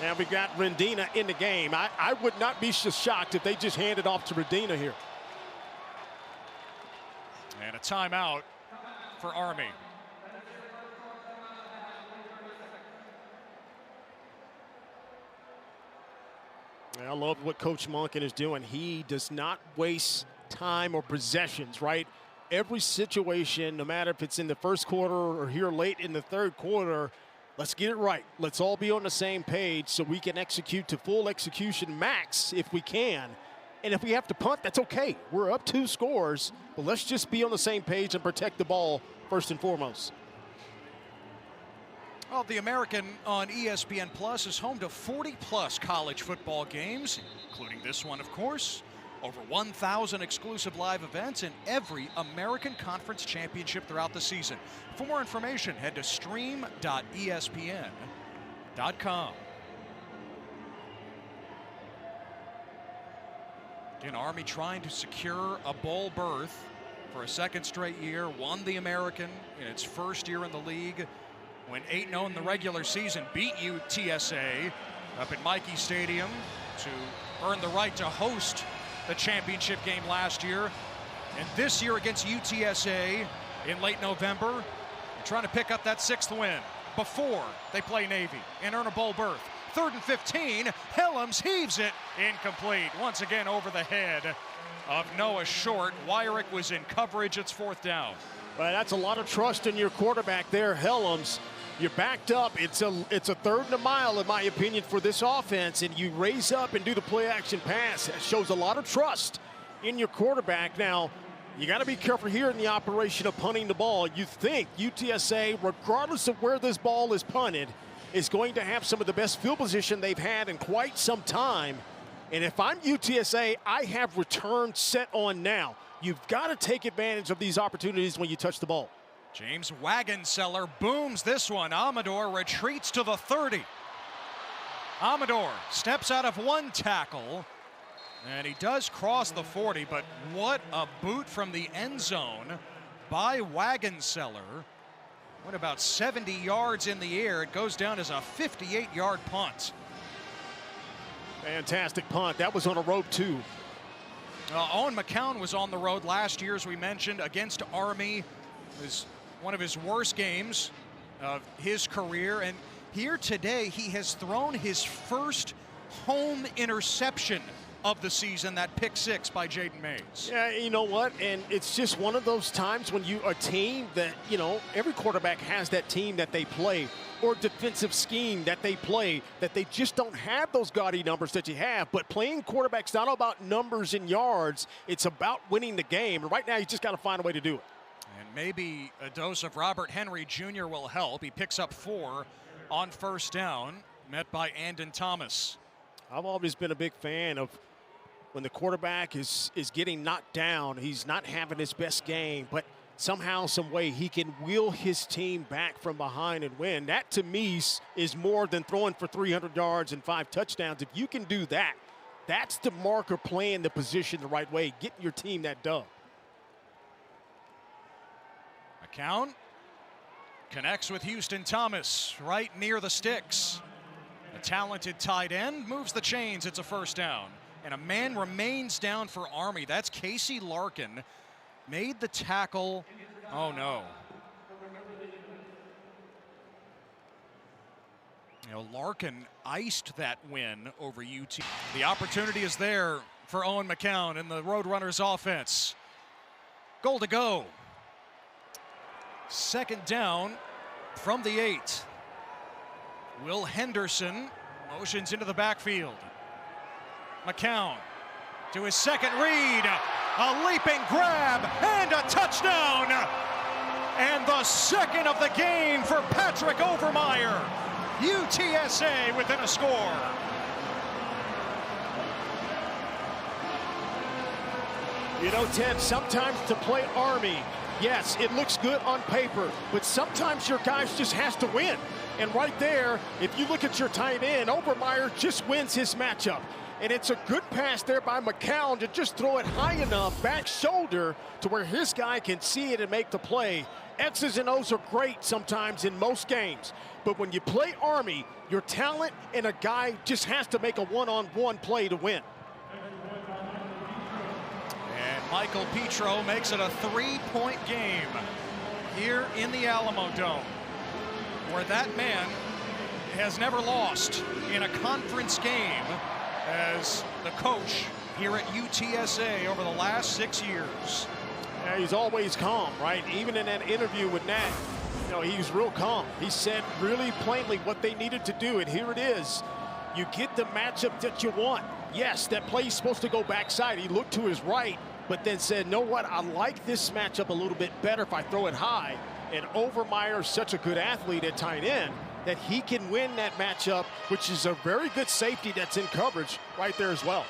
And we got Rendina in the game. I would not be so shocked if they just handed off to Rendina here. And a timeout for Army. I love what Coach Monken is doing. He does not waste time or possessions, right? Every situation, no matter if it's in the first quarter or here late in the 3rd quarter, Let's get it right. Let's all be on the same page so we can execute to full execution max if we can. And if we have to punt, that's okay. We're up 2 scores, but let's just be on the same page and protect the ball first and foremost. Well, the American on ESPN Plus is home to 40-plus college football games, including this one, of course. Over 1,000 exclusive live events in every American Conference championship throughout the season. For more information, head to stream.espn.com. Again, Army trying to secure a bowl berth for a second straight year. Won the American in its first year in the league. Went 8-0 in the regular season. Beat UTSA up at Michie Stadium to earn the right to host the championship game last year. And this year against UTSA in late November, they're trying to pick up that 6th win before they play Navy and earn a bowl berth. 3rd and 15, Helms heaves it incomplete. Once again over the head of Noah Short. Wyrick was in coverage. It's 4th down. Well, that's a lot of trust in your quarterback there, Helms. You're backed up. It's a 3rd and a mile, in my opinion, for this offense, and you raise up and do the play-action pass. That shows a lot of trust in your quarterback. Now, you got to be careful here in the operation of punting the ball. You think UTSA, regardless of where this ball is punted, is going to have some of the best field position they've had in quite some time. And if I'm UTSA, I have return set on now. You've got to take advantage of these opportunities when you touch the ball. James Wagenseller booms this one. Amador retreats to the 30. Amador steps out of 1 tackle, and he does cross the 40, but what a boot from the end zone by Wagenseller. Went about 70 yards in the air. It goes down as a 58-yard punt. Fantastic punt. That was on a rope, too. Owen McCown was on the road last year, as we mentioned, against Army. It was one of his worst games of his career. And here today, he has thrown his first home interception of the season, that pick 6 by Jaden Mays. Yeah, you know what? And it's just one of those times when you a team that, you know, every quarterback has that team that they play or defensive scheme that they play, that they just don't have those gaudy numbers that you have. But playing quarterback's not about numbers and yards. It's about winning the game. And right now, you just got to find a way to do it. And maybe a dose of Robert Henry Jr. will help. He picks up 4 on 1st down, met by Andon Thomas. I've always been a big fan of when the quarterback is getting knocked down, he's not having his best game, but somehow, some way, he can wheel his team back from behind and win. That, to me, is more than throwing for 300 yards and 5 touchdowns. If you can do that, that's the mark of playing the position the right way, getting your team that dub. McCown connects with Houston Thomas right near the sticks. A talented tight end moves the chains. It's a 1st down. And a man remains down for Army. That's Casey Larkin. Made the tackle. Oh, no. You know, Larkin iced that win over UT. The opportunity is there for Owen McCown and the Roadrunners offense. Goal to go. 2nd down from the 8. Will Henderson motions into the backfield. McCown to his 2nd read, a leaping grab and a touchdown. And the 2nd of the game for Patrick Overmeyer. UTSA within a score. You know, Ted, sometimes to play Army, yes, it looks good on paper, but sometimes your guys just has to win. And right there, if you look at your tight end, Overmeyer just wins his matchup. And it's a good pass there by McCown to just throw it high enough, back shoulder, to where his guy can see it and make the play. X's and O's are great sometimes in most games. But when you play Army, your talent and a guy just has to make a one-on-one play to win. And Michael Petro makes it a 3-point game here in the Alamo Dome, where that man has never lost in a conference game as the coach here at UTSA over the last 6 years. Yeah, he's always calm, right? Even in that interview with Nat, know, he was real calm. He said really plainly what they needed to do, and here it is. You get the matchup that you want. Yes, that play is supposed to go backside. He looked to his right, but then said, know what, I like this matchup a little bit better if I throw it high. And Overmeyer's such a good athlete at tight end that he can win that matchup, which is a very good safety that's in coverage right there as well.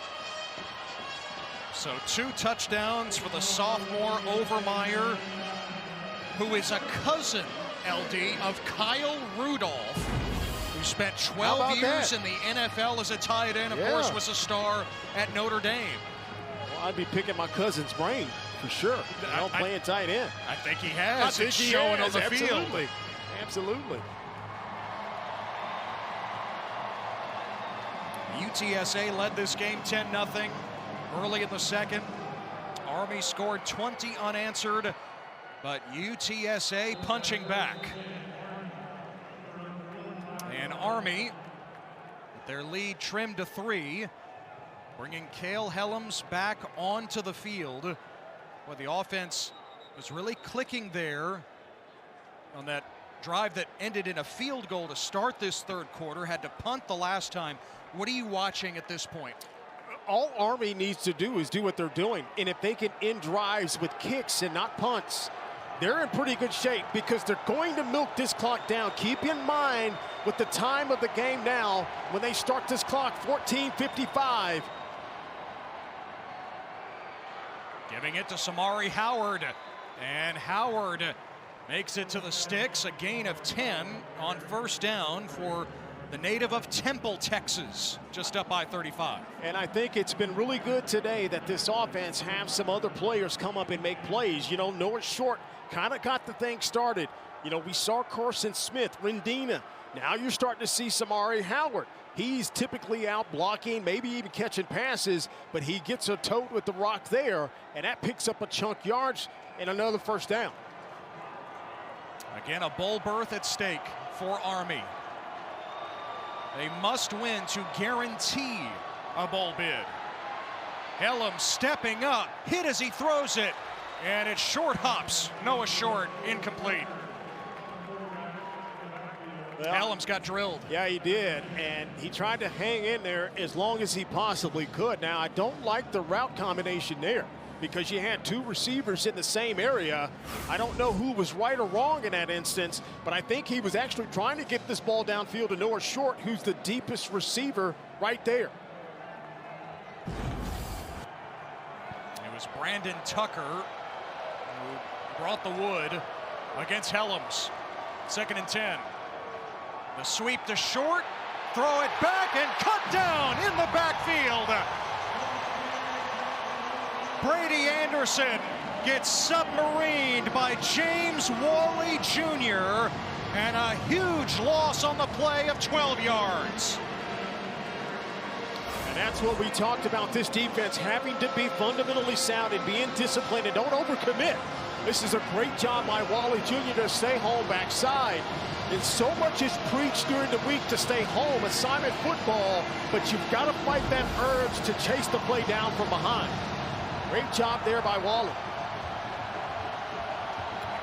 So 2 touchdowns for the sophomore Overmeyer, who is a cousin, LD, of Kyle Rudolph, who spent 12 years in the NFL as a tight end, of course, was a star at Notre Dame. Well, I'd be picking my cousin's brain for sure. Playing tight end. I think he has. It's showing on the field. Absolutely. UTSA led this game 10-0 early in the second. Army scored 20 unanswered, but UTSA punching back. And Army, with their lead trimmed to 3, bringing Cale Helms back onto the field. Well, the offense was really clicking there on that drive that ended in a field goal to start this third quarter. Had to punt the last time. What are you watching at this point? All Army needs to do is do what they're doing. And if they can end drives with kicks and not punts, they're in pretty good shape because they're going to milk this clock down. Keep in mind with the time of the game now, when they start this clock, 14:55. Giving it to Samari Howard. And Howard makes it to the sticks. A gain of 10 on first down for the native of Temple, Texas, just up by 35. And I think it's been really good today that this offense has some other players come up and make plays. You know, Noah Short kind of got the thing started. You know, we saw Carson Smith, Rendina. Now you're starting to see Samari Howard. He's typically out blocking, maybe even catching passes, but he gets a tote with the rock there, and that picks up a chunk yards and another first down. Again, a bowl berth at stake for Army. They must win to guarantee a bowl bid. Helms stepping up, hit as he throws it, and it short hops. Noah Short, incomplete. Well, Helms got drilled. Yeah, he did, and he tried to hang in there as long as he possibly could. Now, I don't like the route combination there because you had 2 receivers in the same area. I don't know who was right or wrong in that instance, but I think he was actually trying to get this ball downfield to Noah Short, who's the deepest receiver right there. It was Brandon Tucker who brought the wood against Helms. 2nd and 10. The sweep to Short, throw it back and cut down in the backfield. Brady Anderson gets submarined by James Wally Jr. and a huge loss on the play of 12 yards. And that's what we talked about, this defense having to be fundamentally sound and being disciplined and don't overcommit. This is a great job by Wally Jr. to stay home backside. And so much is preached during the week to stay home, assignment football, but you've got to fight that urge to chase the play down from behind. Great job there by Wally.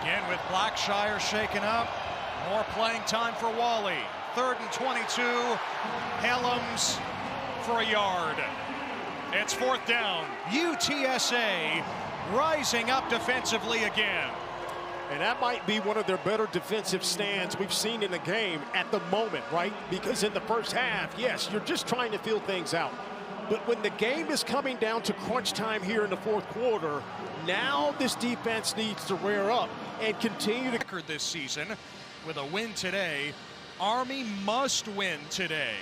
Again with Blackshire shaken up. More playing time for Wally. 3rd and 22. Helms for a yard. It's 4th down. UTSA rising up defensively again. And that might be one of their better defensive stands we've seen in the game at the moment, right? Because in the first half, yes, you're just trying to feel things out. But when the game is coming down to crunch time here in the 4th quarter, now this defense needs to rear up and continue to record this season with a win today. Army must win today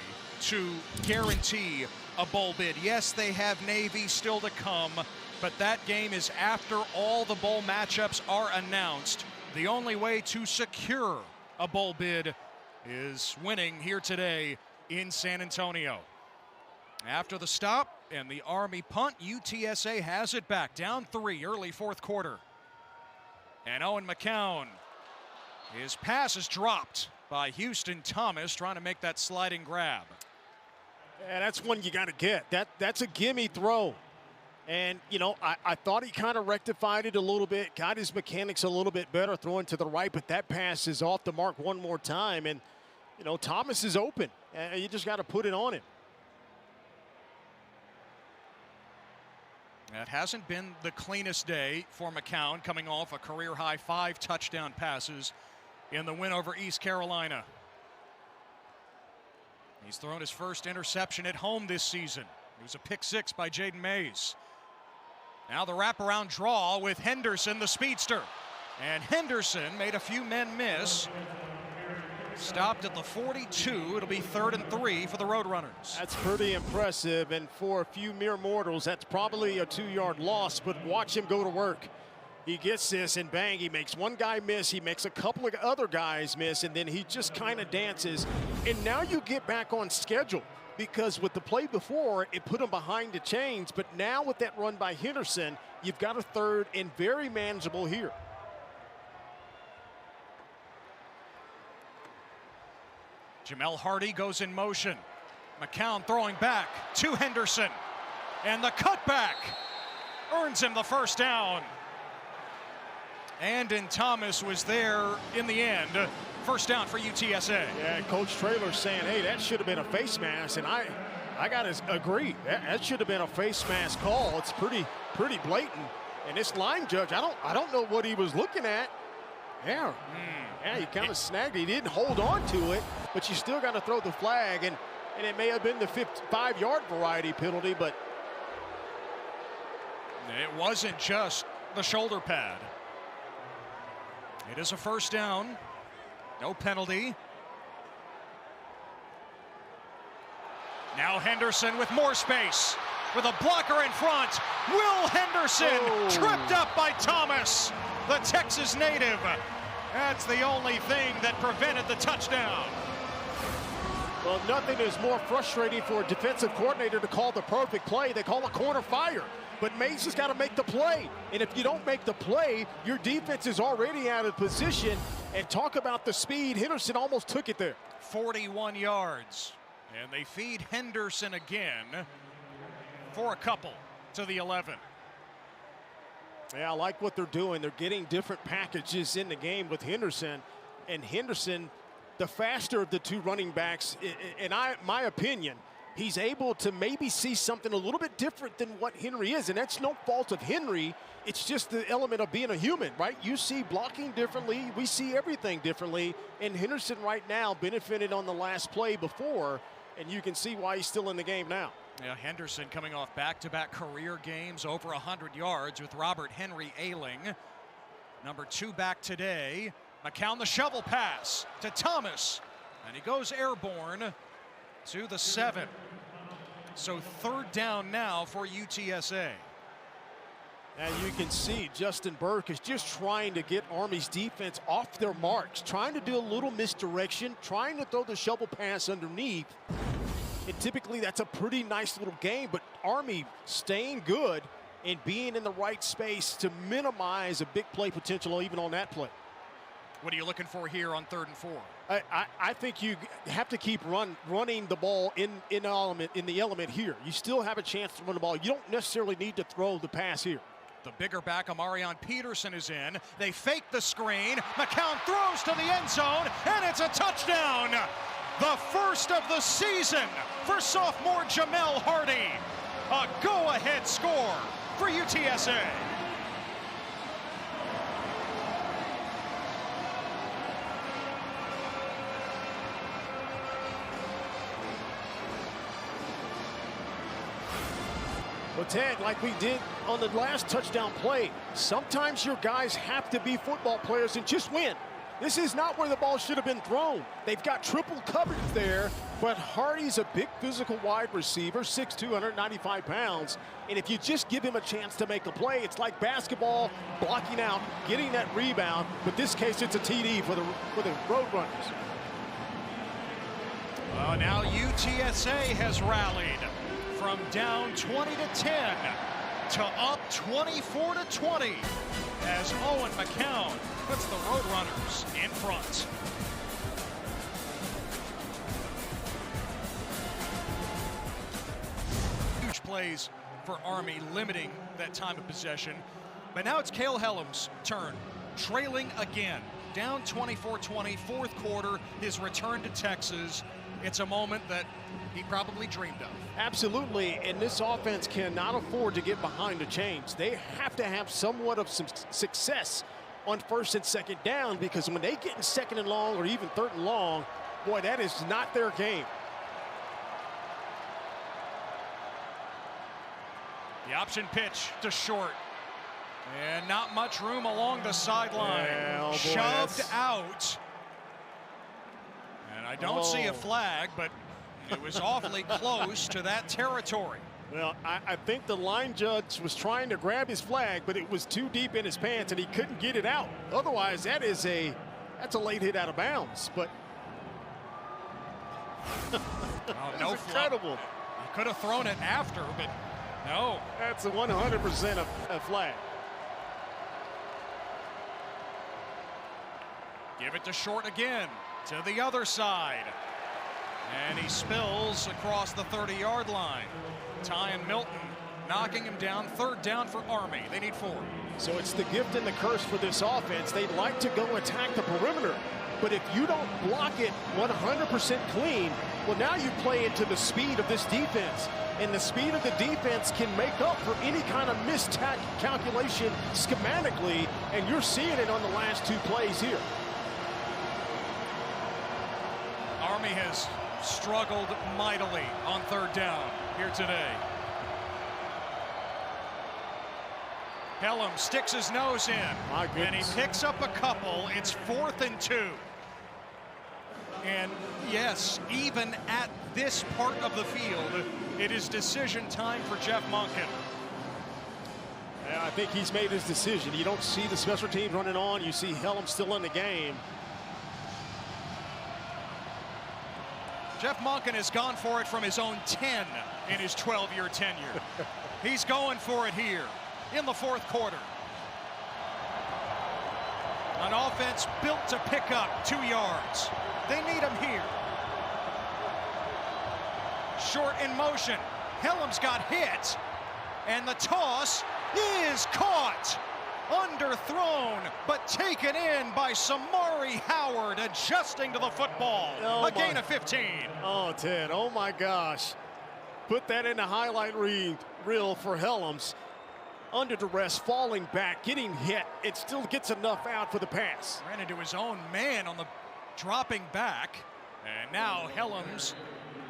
to guarantee a bowl bid. Yes, they have Navy still to come, but that game is after all the bowl matchups are announced. The only way to secure a bowl bid is winning here today in San Antonio. After the stop and the Army punt, UTSA has it back, down 3, early 4th quarter. And Owen McCown, his pass is dropped by Houston Thomas, trying to make that sliding grab. Yeah, that's one you got to get. That's a gimme throw. And, you know, I thought he kind of rectified it a little bit, got his mechanics a little bit better, throwing to the right, but that pass is off the mark one more time. And, you know, Thomas is open. You just got to put it on him. That hasn't been the cleanest day for McCown, coming off a career-high 5 touchdown passes in the win over East Carolina. He's thrown his first interception at home this season. It was a pick 6 by Jaden Mays. Now the wraparound draw with Henderson, the speedster. And Henderson made a few men miss. Stopped at the 42. It'll be 3rd and 3 for the Roadrunners. That's pretty impressive, and for a few mere mortals, that's probably a 2-yard loss, but watch him go to work. He gets this, and bang, he makes one guy miss, he makes a couple of other guys miss, and then he just kind of dances. And now you get back on schedule, because with the play before, it put him behind the chains, but now with that run by Henderson, you've got a 3rd and very manageable here. Jamel Hardy goes in motion. McCown throwing back to Henderson. And the cutback earns him the first down. And Thomas was there in the end. First down for UTSA. Yeah, Coach Traylor saying, hey, that should have been a face mask, and I got to agree. That should have been a face mask call. It's pretty blatant. And this line judge, I don't know what he was looking at. Yeah, he kind of snagged it. He didn't hold on to it, but you still got to throw the flag, and it may have been the 5-yard variety penalty, but it wasn't just the shoulder pad. It is a first down. No penalty. Now Henderson with more space, with a blocker in front. Will Henderson tripped up by Thomas, the Texas native. That's the only thing that prevented the touchdown. Well, nothing is more frustrating for a defensive coordinator to call the perfect play. They call a corner fire. But Mays has got to make the play. And if you don't make the play, your defense is already out of position. And talk about the speed. Henderson almost took it there. 41 yards. And they feed Henderson again for a couple to the 11. Yeah, I like what they're doing. They're getting different packages in the game with Henderson. And Henderson, the faster of the 2 running backs, in my opinion, he's able to maybe see something a little bit different than what Henry is. And that's no fault of Henry. It's just the element of being a human, right? You see blocking differently. We see everything differently. And Henderson right now benefited on the last play before. And you can see why he's still in the game now. Yeah, Henderson coming off back-to-back career games, over 100 yards with Robert Henry ailing. Number 2 back today. McCown the shovel pass to Thomas. And he goes airborne to the 7. So 3rd down now for UTSA. And you can see Justin Burke is just trying to get Army's defense off their marks, trying to do a little misdirection, trying to throw the shovel pass underneath. And typically that's a pretty nice little game, but Army staying good and being in the right space to minimize a big play potential even on that play. What are you looking for here on 3rd and 4? I think you have to keep running the ball in the element here. You still have a chance to run the ball. You don't necessarily need to throw the pass here. The bigger back, Amarion Peterson, is in. They fake the screen. McCown throws to the end zone, and it's a touchdown. The first of the season for sophomore Jamel Hardy. A go-ahead score for UTSA. Well, Ted, like we did on the last touchdown play, sometimes your guys have to be football players and just win. This is not where the ball should have been thrown. They've got triple coverage there, but Hardy's a big physical wide receiver, 6'2", 295 pounds. And if you just give him a chance to make a play, it's like basketball, blocking out, getting that rebound. But this case, it's a TD for the Roadrunners. Now UTSA has rallied from down 20 to 10 to up 24 to 20 as Owen McCown puts the Roadrunners in front. Huge plays for Army, limiting that time of possession. But now it's Cale Hellum's turn, trailing again, down 24-20, fourth quarter, his return to Texas. It's a moment that he probably dreamed of. Absolutely, and this offense cannot afford to get behind the chains. They have to have somewhat of some success on first and second down, because when they get in second and long or even third and long, boy, that is not their game. The option pitch to short. And not much room along the sideline. Yeah, Shoved out. And I don't see a flag, but it was awfully close to that territory. Well, I think the line judge was trying to grab his flag, but it was too deep in his pants and he couldn't get it out. Otherwise, that's a late hit out of bounds. But no, incredible. He could have thrown it after, but no. That's a 100% a flag. Give it to short again, to the other side. And he spills across the 30-yard line. Ty and Milton knocking him down. Third down for Army. They need 4. So it's the gift and the curse for this offense. They'd like to go attack the perimeter, but if you don't block it 100% clean, well, now you play into the speed of this defense. And the speed of the defense can make up for any kind of miscalculation schematically, and you're seeing it on the last 2 plays here. Army has struggled mightily on third down here today. Hellum sticks his nose in, and he picks up a couple. It's 4th and 2. And yes, even at this part of the field, it is decision time for Jeff Monken. Yeah, I think he's made his decision. You don't see the special teams running on. You see Hellum still in the game. Jeff Monken has gone for it from his own 10 in his 12-year tenure. He's going for it here in the fourth quarter. An offense built to pick up 2 yards. They need him here. Short in motion. Hellum's got hit, and the toss is caught. Underthrown, but taken in by Samari Howard, adjusting to the football. A gain of 15. Oh, Ted, oh my gosh. Put that in the highlight reel for Hellum's. Under duress, falling back, getting hit. It still gets enough out for the pass. Ran into his own man on the dropping back. And now Hellum's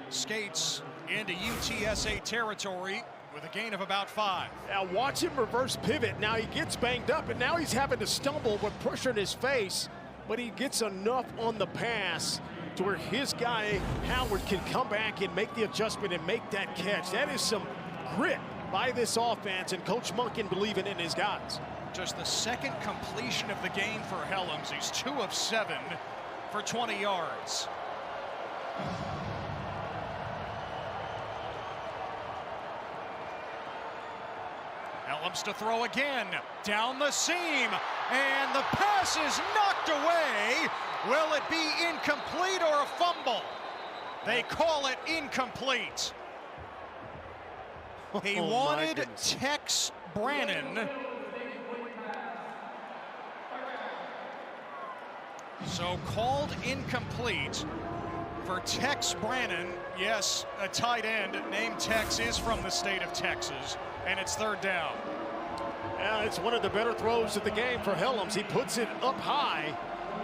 skates into UTSA territory with a gain of about 5. Now watch him reverse pivot. Now he gets banged up, and now he's having to stumble with pressure in his face, but he gets enough on the pass to where his guy Howard can come back and make the adjustment and make that catch. That is some grit by this offense, and Coach Monken believing in his guys. Just the second completion of the game for Hellums. He's 2 of 7 for 20 yards. Hellums to throw again, down the seam, and the pass is knocked away. Will it be incomplete or a fumble? They call it incomplete. He wanted Tex Brannon. So called incomplete for Tex Brannon. Yes, a tight end named Tex is from the state of Texas, and it's third down. Yeah, it's one of the better throws of the game for Hellums. He puts it up high,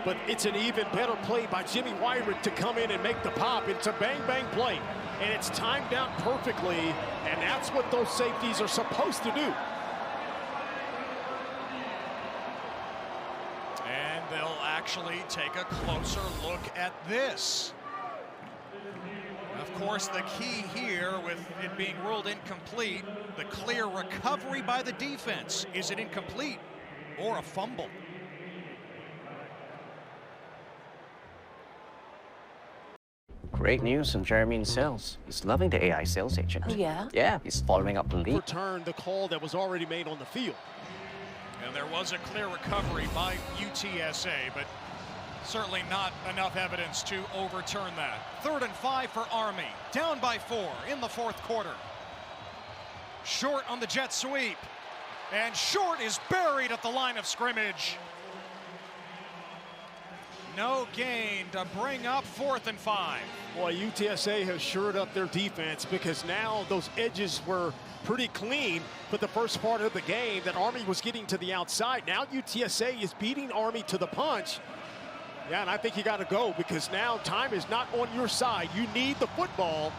but it's an even better play by Jimmy Wyrick to come in and make the pop. It's a bang-bang play, and it's timed out perfectly, and that's what those safeties are supposed to do. And they'll actually take a closer look at this. Of course, the key here with it being ruled incomplete, the clear recovery by the defense. Is it incomplete or a fumble? Great news from Jeremy in sales. He's loving the AI sales agent. Oh, yeah? Yeah, he's following up the lead. Return the call that was already made on the field. And there was a clear recovery by UTSA, but certainly not enough evidence to overturn that. 3rd and 5 for Army, down by 4 in the fourth quarter. Short on the jet sweep. And Short is buried at the line of scrimmage. No gain to bring up 4th and 5. Boy, UTSA has shored up their defense because now those edges were pretty clean for the first part of the game that Army was getting to the outside. Now UTSA is beating Army to the punch. Yeah, and I think you got to go because now time is not on your side. You need the football.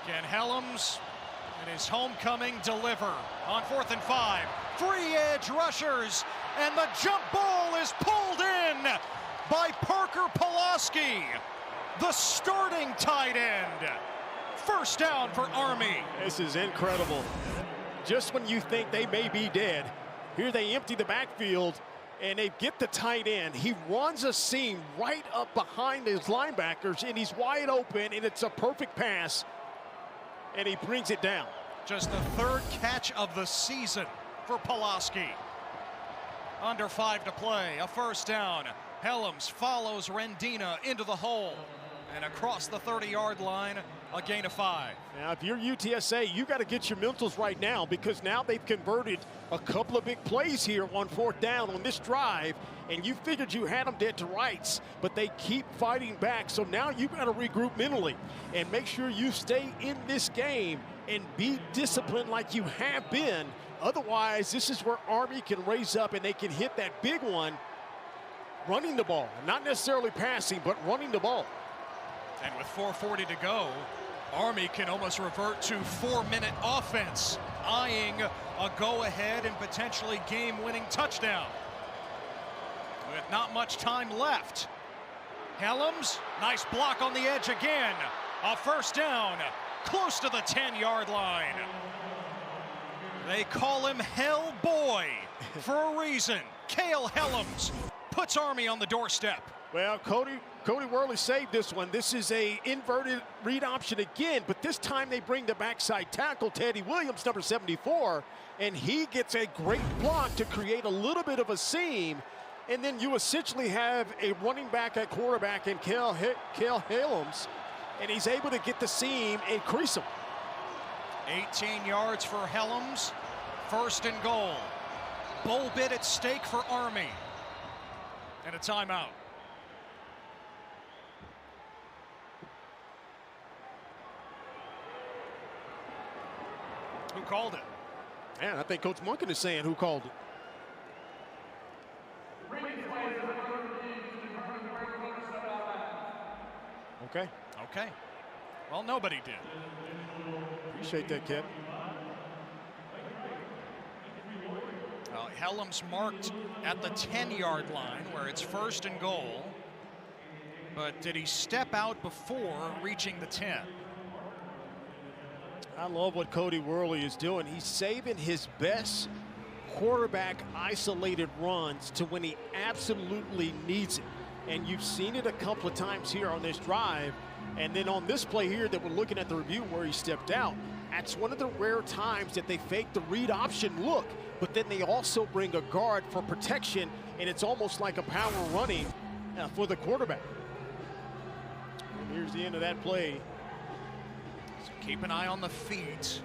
Can Helms and his homecoming deliver on 4th and 5? 3 edge rushers, and the jump ball is pulled in by Parker Pulaski, the starting tight end. First down for Army. This is incredible. Just when you think they may be dead, here they empty the backfield and they get the tight end. He runs a seam right up behind his linebackers and he's wide open, and it's a perfect pass, and he brings it down. Just the 3rd catch of the season for Pulaski. Under 5 to play, a first down. Helms follows Rendina into the hole and across the 30-yard line, a gain of 5. Now, if you're UTSA, you got to get your mentals right now because now they've converted a couple of big plays here on 4th down on this drive, and you figured you had them dead to rights, but they keep fighting back. So now you got to regroup mentally and make sure you stay in this game and be disciplined like you have been. Otherwise, this is where Army can raise up and they can hit that big one running the ball. Not necessarily passing, but running the ball. And with 4:40 to go, Army can almost revert to 4-minute offense, eyeing a go-ahead and potentially game-winning touchdown. With not much time left. Helms, nice block on the edge again. A first down, close to the 10-yard line. They call him Hellboy for a reason. Cale Helms puts Army on the doorstep. Well, Cody Worley saved this one. This is a inverted read option again, but this time they bring the backside tackle, Teddy Williams, number 74, and he gets a great block to create a little bit of a seam, and then you essentially have a running back at quarterback in Cale Helms, and he's able to get the seam and crease him. 18 yards for Helms, 1st and goal. Bowl bid at stake for Army, and a timeout. Who called it? Man, I think Coach Munkin is saying who called it. Okay. Okay. Well, nobody did. Appreciate that, kid. Helms marked at the 10-yard line where it's 1st and goal. But did he step out before reaching the 10? I love what Cody Worley is doing. He's saving his best quarterback isolated runs to when he absolutely needs it. And you've seen it a couple of times here on this drive. And then on this play here that we're looking at the review where he stepped out, that's one of the rare times that they fake the read option look, but then they also bring a guard for protection, and it's almost like a power running for the quarterback. And here's the end of that play. So keep an eye on the feet.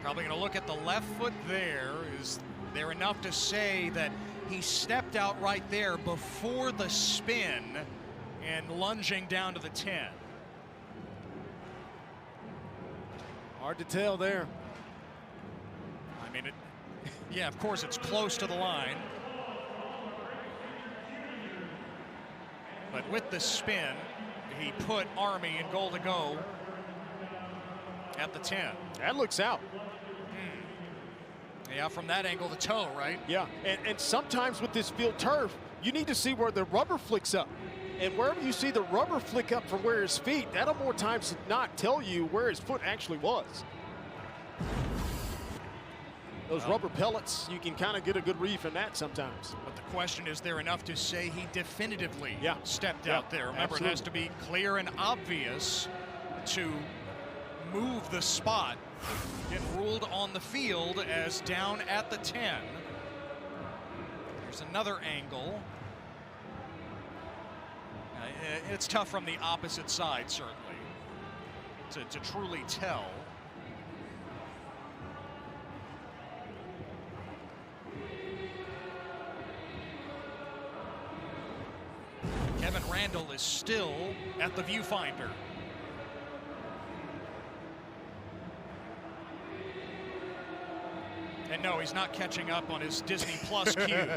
Probably going to look at the left foot there. Is there enough to say that he stepped out right there before the spin and lunging down to the 10? Hard to tell there. I mean, yeah, of course it's close to the line. But with the spin, he put Army in goal to go at the 10. That looks out. Yeah, from that angle, the toe, right? Yeah, and sometimes with this field turf, you need to see where the rubber flicks up. And wherever you see the rubber flick up from where his feet, that'll more times than not tell you where his foot actually was. Those rubber pellets, you can kind of get a good read from that sometimes. But the question is there enough to say he definitively stepped out there? Remember, absolutely. It has to be clear and obvious to move the spot. Get ruled on the field as down at the 10. There's another angle. It's tough from the opposite side, certainly. to truly tell. Kevin Randall is still at the viewfinder. And no, he's not catching up on his Disney Plus queue.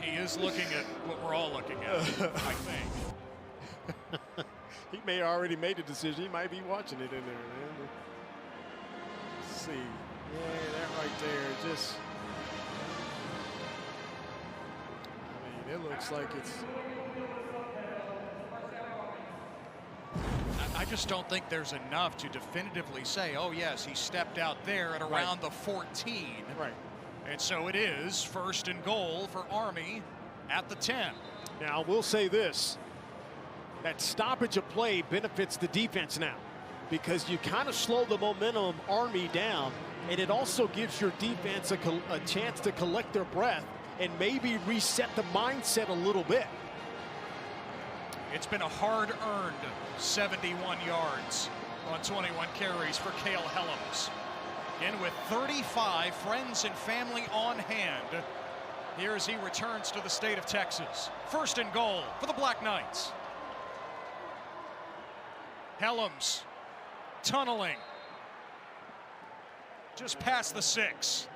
He is looking at what we're all looking at, I think. He may have already made a decision. He might be watching it in there, man. Let's see. Yeah, that right there, just... I mean, it looks like it's... I just don't think there's enough to definitively say, oh, yes, he stepped out there at around the 14. Right. And so it is first and goal for Army at the 10. Now, we'll say this. That stoppage of play benefits the defense now because you kind of slow the momentum of Army down, and it also gives your defense a chance to collect their breath and maybe reset the mindset a little bit. It's been a hard-earned 71 yards on 21 carries for Cale Helms. And with 35 friends and family on hand, here as he returns to the state of Texas. First and goal for the Black Knights. Helms tunneling just past the 6.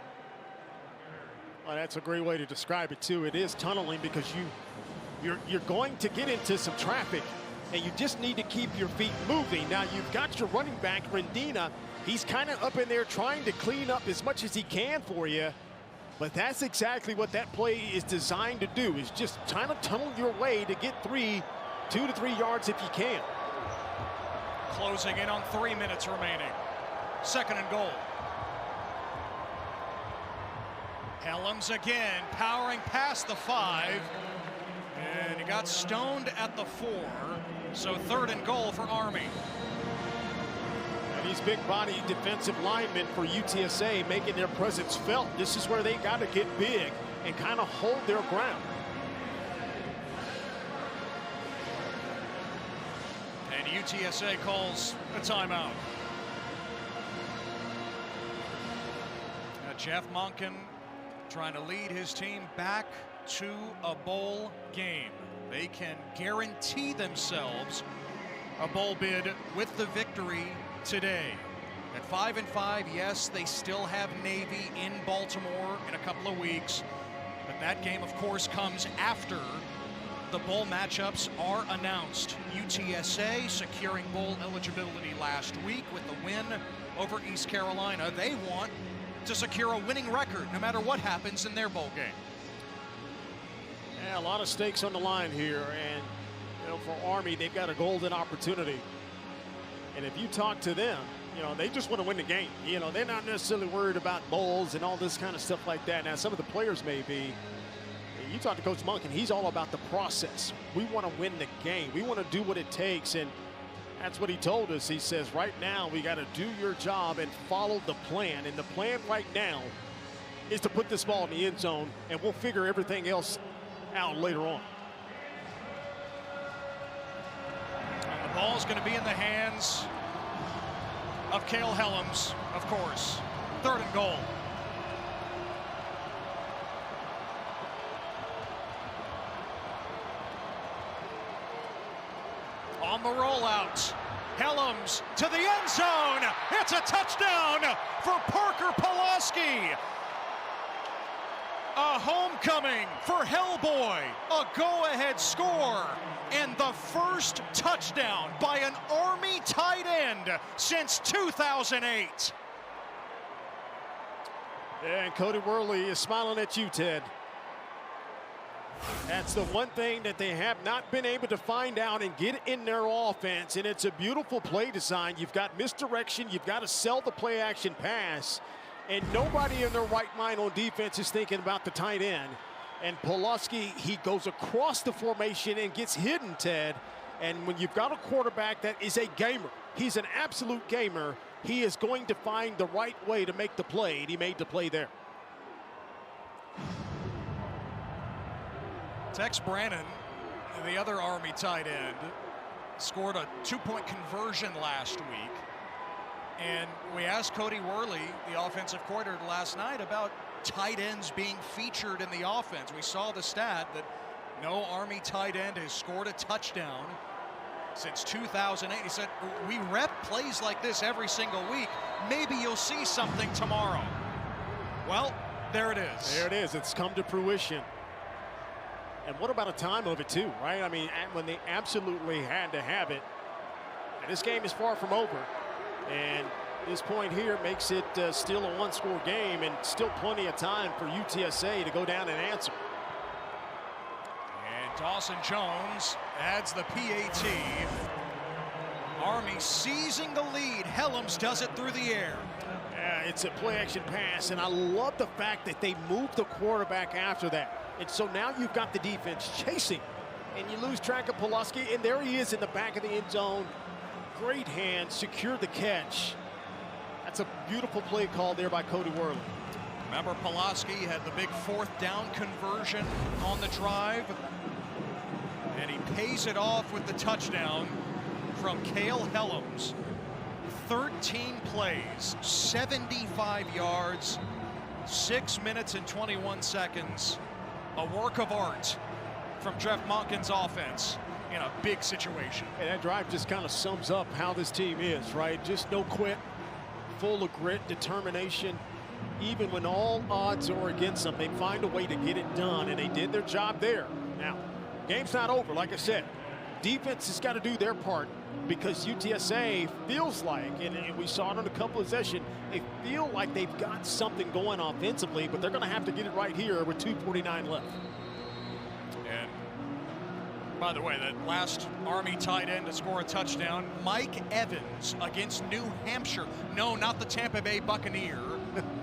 Well, that's a great way to describe it too. It is tunneling because you're going to get into some traffic and you just need to keep your feet moving. Now you've got your running back Rendina. He's kind of up in there trying to clean up as much as he can for you, but that's exactly what that play is designed to do, is just trying to tunnel your way to get 2 to 3 yards if you can. Closing in on 3 minutes remaining. Second and goal. Helms again, powering past the 5. And he got stoned at the 4. So third and goal for Army. And these big body defensive linemen for UTSA making their presence felt. This is where they got to get big and kind of hold their ground. And UTSA calls a timeout. Jeff Monken trying to lead his team back to a bowl game. They can guarantee themselves a bowl bid with the victory today. At 5-5, yes, they still have Navy in Baltimore in a couple of weeks, but that game, of course, comes after the bowl matchups are announced. UTSA securing bowl eligibility last week with the win over East Carolina. They want to secure a winning record no matter what happens in their bowl game. Yeah, a lot of stakes on the line here, and for Army, they've got a golden opportunity. And if you talk to them, they just want to win the game. They're not necessarily worried about bowls and all this kind of stuff like that. Now, some of the players may be. You talk to Coach Monken, he's all about the process. We want to win the game. We want to do what it takes, and that's what he told us. He says, right now, we got to do your job and follow the plan. And the plan right now is to put this ball in the end zone, and we'll figure everything else out later on. And the ball's going to be in the hands of Cale Helms, of course. Third and goal. On the rollout, Helms to the end zone. It's a touchdown for Parker Pulaski. A homecoming for Hellboy. A go-ahead score. And the first touchdown by an Army tight end since 2008. And Cody Worley is smiling at you, Ted. That's the one thing that they have not been able to find out and get in their offense, and it's a beautiful play design. You've got misdirection, you've got to sell the play action pass, and nobody in their right mind on defense is thinking about the tight end. And Pulaski, he goes across the formation and gets hidden, Ted. And when you've got a quarterback that is a gamer, he's an absolute gamer, he is going to find the right way to make the play, and he made the play there. Tex Brannon, the other Army tight end, scored a 2-point conversion last week. And we asked Cody Worley, the offensive coordinator, last night about tight ends being featured in the offense. We saw the stat that no Army tight end has scored a touchdown since 2008. He said, we rep plays like this every single week. Maybe you'll see something tomorrow. Well, there it is. There it is. It's come to fruition. And what about a time of it too, right? I mean, when they absolutely had to have it. And this game is far from over. And this point here makes it still a one-score game and still plenty of time for UTSA to go down and answer. And Dawson Jones adds the PAT. Army seizing the lead. Helms does it through the air. Yeah, it's a play-action pass, and I love the fact that they moved the quarterback after that. And so now you've got the defense chasing, and you lose track of Pulaski, and there he is in the back of the end zone. Great hand, secured the catch. That's a beautiful play call there by Cody Worley. Remember, Pulaski had the big 4th down conversion on the drive, and he pays it off with the touchdown from Cale Helms. 13 plays, 75 yards, 6 minutes and 21 seconds. A work of art from Jeff Monken's offense in a big situation. And that drive just kind of sums up how this team is, right? Just no quit, full of grit, determination. Even when all odds are against them, they find a way to get it done, and they did their job there. Now, game's not over, like I said. Defense has got to do their part because UTSA feels like, and we saw it on a couple of sessions, they feel like they've got something going offensively, but they're going to have to get it right here with 2:49 left. And by the way, that last Army tight end to score a touchdown, Mike Evans against New Hampshire. No, not the Tampa Bay Buccaneer,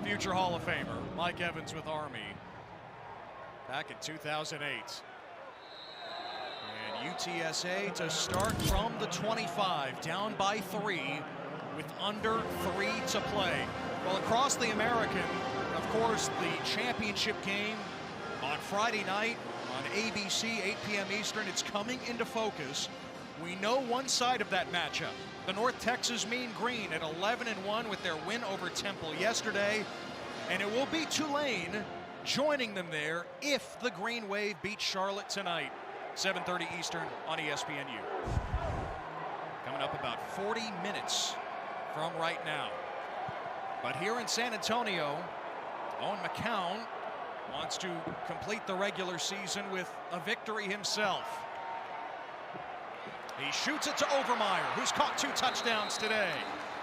future Hall of Famer. Mike Evans with Army back in 2008. And UTSA to start from the 25, down by 3 with under 3 to play. Well, across the American, of course, the championship game on Friday night on ABC, 8 p.m. Eastern. It's coming into focus. We know one side of that matchup. The North Texas Mean Green at 11-1 with their win over Temple yesterday. And it will be Tulane joining them there if the Green Wave beats Charlotte tonight. 7:30 Eastern on ESPNU. Coming up about 40 minutes from right now. But here in San Antonio, Owen McCown wants to complete the regular season with a victory himself. He shoots it to Overmeyer, who's caught 2 touchdowns today.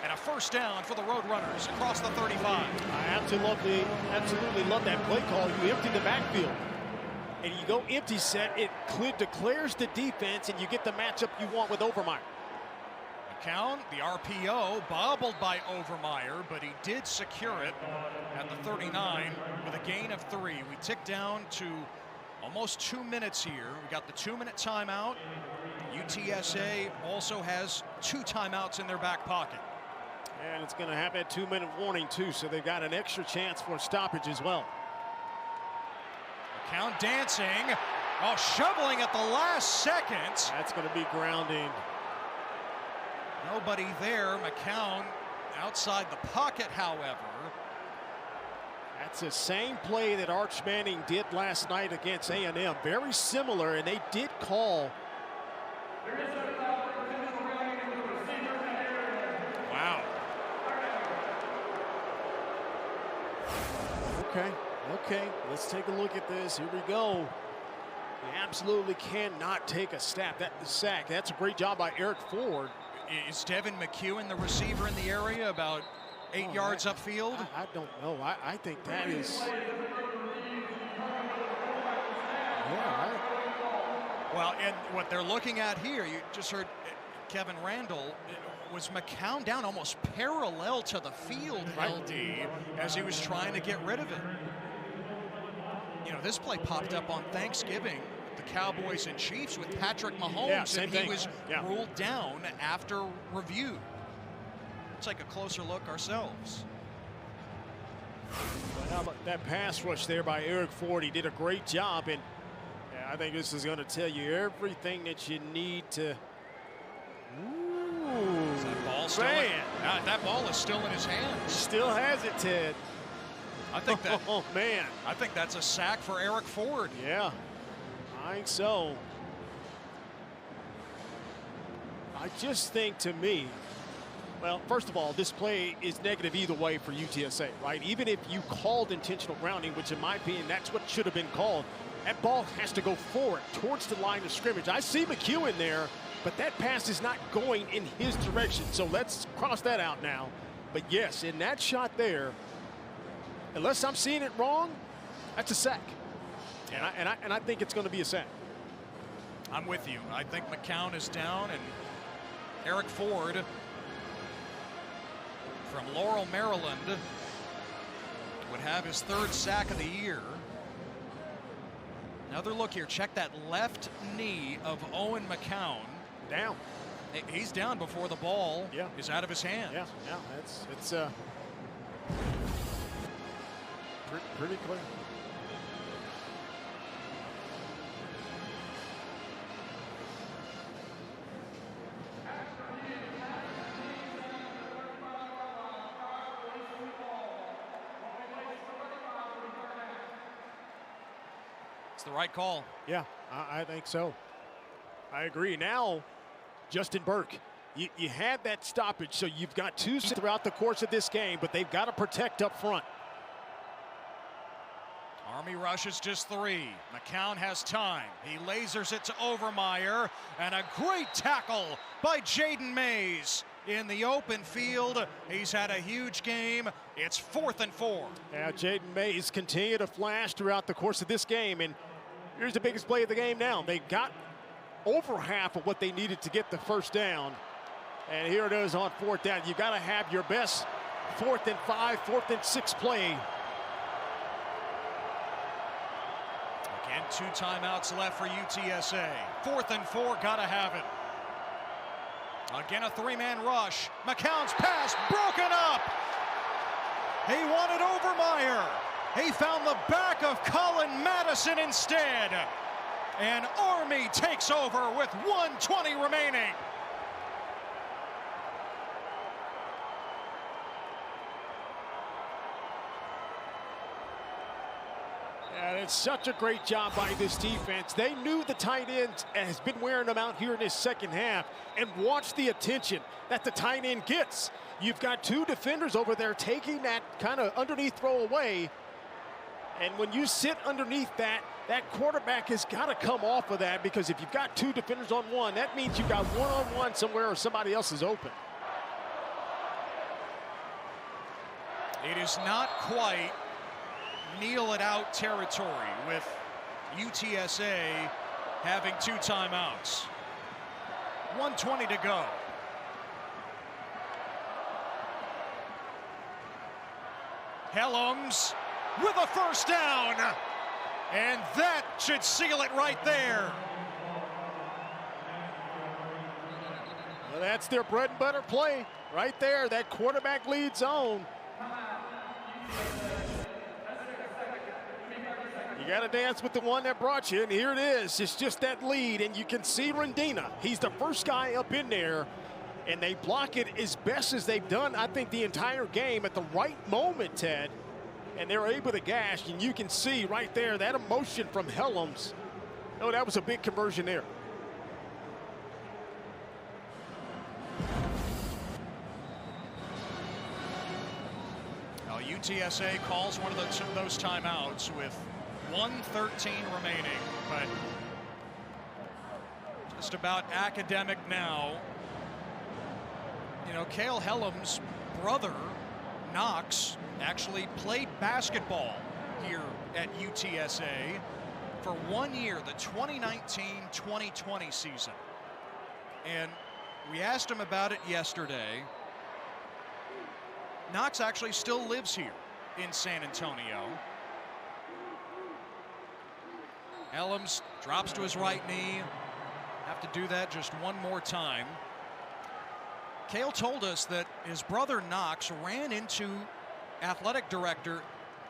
And a first down for the Roadrunners across the 35. I absolutely love that play call. You empty the backfield, and you go empty set. It declares the defense, and you get the matchup you want with Overmeyer. McCown, the RPO, bobbled by Overmeyer, but he did secure it at the 39 with a gain of 3. We tick down to almost 2 minutes here. We got the 2-minute timeout. UTSA also has 2 timeouts in their back pocket. And it's going to have that 2-minute warning too, so they've got an extra chance for a stoppage as well. McCown dancing, shoveling at the last second. That's going to be grounding. Nobody there. McCown outside the pocket, however. That's the same play that Arch Manning did last night against A&M. Very similar, and they did call. Wow. Okay, let's take a look at this. Here we go. They absolutely cannot take a sack. That's a great job by Eric Ford. Is Devin McEwen the receiver in the area, about 8 yards upfield? I don't know. I think that is. Well, and what they're looking at here, you just heard Kevin Randall, was McCown down almost parallel to the field, LD, as he was trying to get rid of it. You know, this play popped up on Thanksgiving, the Cowboys and Chiefs with Patrick Mahomes, and he was ruled down after review. Let's take a closer look ourselves. But how about that pass rush there by Eric Ford? He did a great job, and I think this is going to tell you everything that you need to Is that ball still that ball is still in his hands. Still has it, Ted. I think that. Oh, man. I think that's a sack for Eric Ford. Yeah, I think so. I just think, to me, well, first of all, this play is negative either way for UTSA, right? Even if you called intentional grounding, which in my opinion, that's what should have been called, that ball has to go forward towards the line of scrimmage. I see McHugh in there, but that pass is not going in his direction. So let's cross that out now. But yes, in that shot there, unless I'm seeing it wrong, that's a sack. And I think it's going to be a sack. I'm with you. I think McCown is down, and Eric Ford from Laurel, Maryland, would have his 3rd sack of the year. Another look here. Check that left knee of Owen McCown. Down. He's down before the ball is out of his hands. Yeah, it's pretty clear. It's the right call. Yeah, I think so. I agree. Now, Justin Burke, you had that stoppage, so you've got 2 throughout the course of this game, but they've got to protect up front. Army rushes just 3. McCown has time. He lasers it to Overmeyer, and a great tackle by Jaden Mays in the open field. He's had a huge game. It's 4th and 4. Now, Jaden Mays continue to flash throughout the course of this game, and here's the biggest play of the game now. They got over half of what they needed to get the first down, and here it is on 4th down. You got to have your best 4th and 5, 4th and 6 play. Again, 2 timeouts left for UTSA. 4th and 4, gotta have it. Again, a 3-man rush. McCown's pass broken up. He wanted Overmeyer. He found the back of Colin Madison instead. And Army takes over with 1:20 remaining. And it's such a great job by this defense. They knew the tight end has been wearing them out here in this second half. And watch the attention that the tight end gets. You've got 2 defenders over there taking that kind of underneath throw away. And when you sit underneath that, that quarterback has got to come off of that, because if you've got 2 defenders on one, that means you've got one-on-one somewhere or somebody else is open. It is not quite kneel it out territory with UTSA having 2 timeouts. 1:20 to go. Helms with a first down, and that should seal it right there. Well, that's their bread and butter play right there, that quarterback lead zone. You got to dance with the one that brought you, and here it is. It's just that lead, and you can see Rendina. He's the first guy up in there, and they block it as best as they've done, I think, the entire game at the right moment, Ted. And they're able to gash, and you can see right there that emotion from Helms. Oh, that was a big conversion there. Now, UTSA calls one of those timeouts with 1:13 remaining, but just about academic now. You know, Cale Helms' brother, Knox, actually played basketball here at UTSA for 1 year, the 2019-2020 season. And we asked him about it yesterday. Knox actually still lives here in San Antonio. Helms drops to his right knee. Have to do that just one more time. Cale told us that his brother Knox ran into athletic director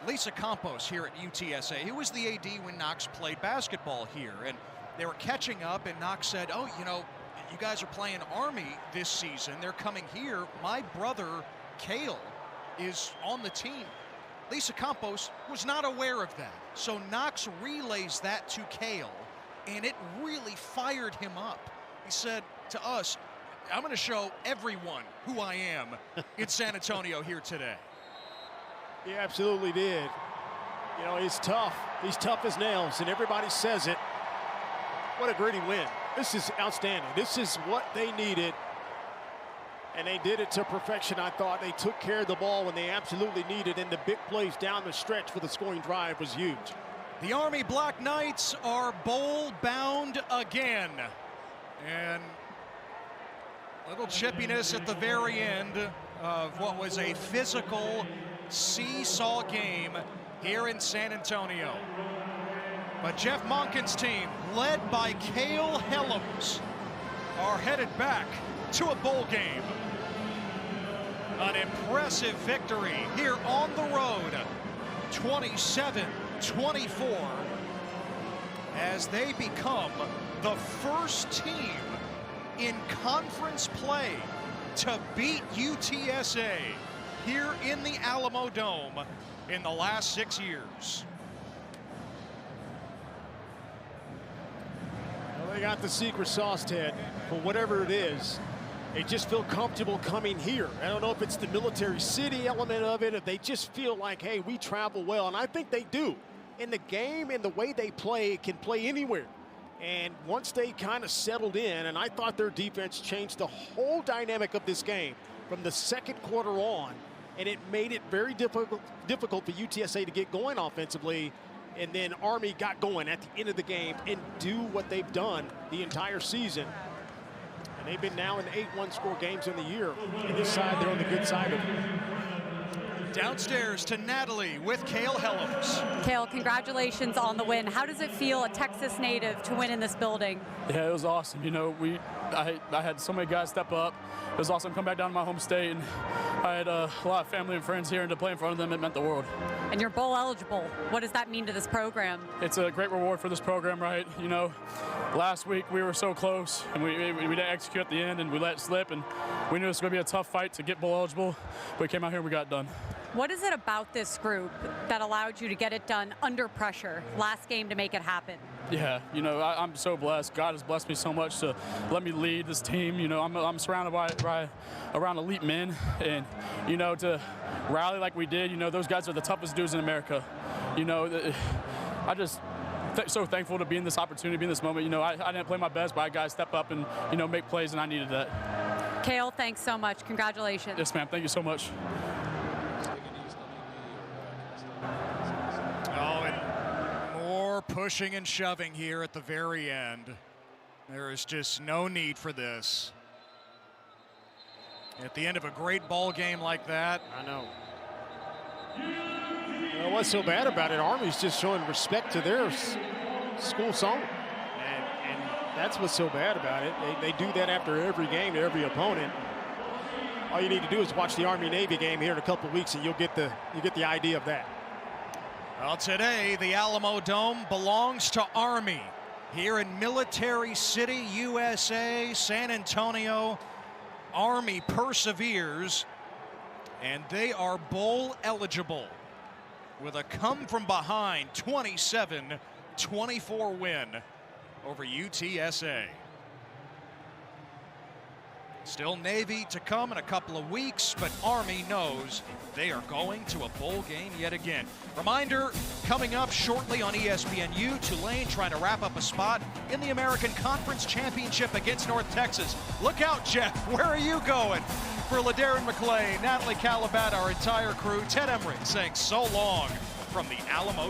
Lisa Campos here at UTSA. He was the AD when Knox played basketball here, and they were catching up, and Knox said, oh, you know, you guys are playing Army this season. They're coming here. My brother, Cale, is on the team. Lisa Campos was not aware of that. So Knox relays that to Cale, and it really fired him up. He said to us, I'm going to show everyone who I am in San Antonio here today. He absolutely did. You know, he's tough. He's tough as nails, and everybody says it. What a gritty win. This is outstanding. This is what they needed, and they did it to perfection. I thought they took care of the ball when they absolutely needed, and the big plays down the stretch for the scoring drive was huge. The Army Black Knights are bowl-bound again, and little chippiness at the very end of what was a physical seesaw game here in San Antonio. But Jeff Monken's team, led by Cale Helms, are headed back to a bowl game. An impressive victory here on the road, 27-24, as they become the first team in conference play to beat UTSA here in the Alamo Dome in the last 6 years. Well, they got the secret sauce, Ted, for whatever it is. They just feel comfortable coming here. I don't know if it's the military city element of it, if they just feel like, hey, we travel well, and I think they do. In the game and the way they play, it can play anywhere. And once they kind of settled in, and I thought their defense changed the whole dynamic of this game from the second quarter on, and it made it very difficult for UTSA to get going offensively. And then Army got going at the end of the game and do what they've done the entire season. And they've been now in 8 one-score games in the year. And this side, they're on the good side of it. Downstairs to Natalie with Cale Helms. Cale, congratulations on the win. How does it feel, a Texas native, to win in this building? Yeah, it was awesome. You know, I had so many guys step up. It was awesome to come back down to my home state, and I had a lot of family and friends here, and to play in front of them, it meant the world. And you're bowl eligible. What does that mean to this program? It's a great reward for this program, right? You know, last week we were so close, and we didn't execute at the end, and we let it slip, and we knew it was going to be a tough fight to get bowl eligible. We came out here and we got it done. What is it about this group that allowed you to get it done under pressure last game to make it happen? Yeah, you know, I'm so blessed. God has blessed me so much to let me lead this team. You know, I'm surrounded by around elite men, and, you know, to rally like we did, you know, those guys are the toughest dudes in America. You know, I just so thankful to be in this opportunity, be in this moment. You know, I didn't play my best, but I had guys step up and, you know, make plays, and I needed that. Cale, thanks so much. Congratulations. Yes, ma'am. Thank you so much. Oh, and more pushing and shoving here at the very end. There is just no need for this. At the end of a great ball game like that. I know. Well, what's so bad about it? Army's just showing respect to their school song. And that's what's so bad about it. They do that after every game to every opponent. All you need to do is watch the Army-Navy game here in a couple of weeks, and you get the idea of that. Well, today the Alamo Dome belongs to Army here in Military City, USA, San Antonio. Army perseveres, and they are bowl eligible with a come-from-behind 27-24 win over UTSA. Still Navy to come in a couple of weeks, but Army knows they are going to a bowl game yet again. Reminder, coming up shortly on ESPNU, Tulane trying to wrap up a spot in the American Conference Championship against North Texas. Look out, Jeff. Where are you going? For LaDarren McClain, Natalie Calabat, our entire crew, Ted Emmerich saying so long from the Alamo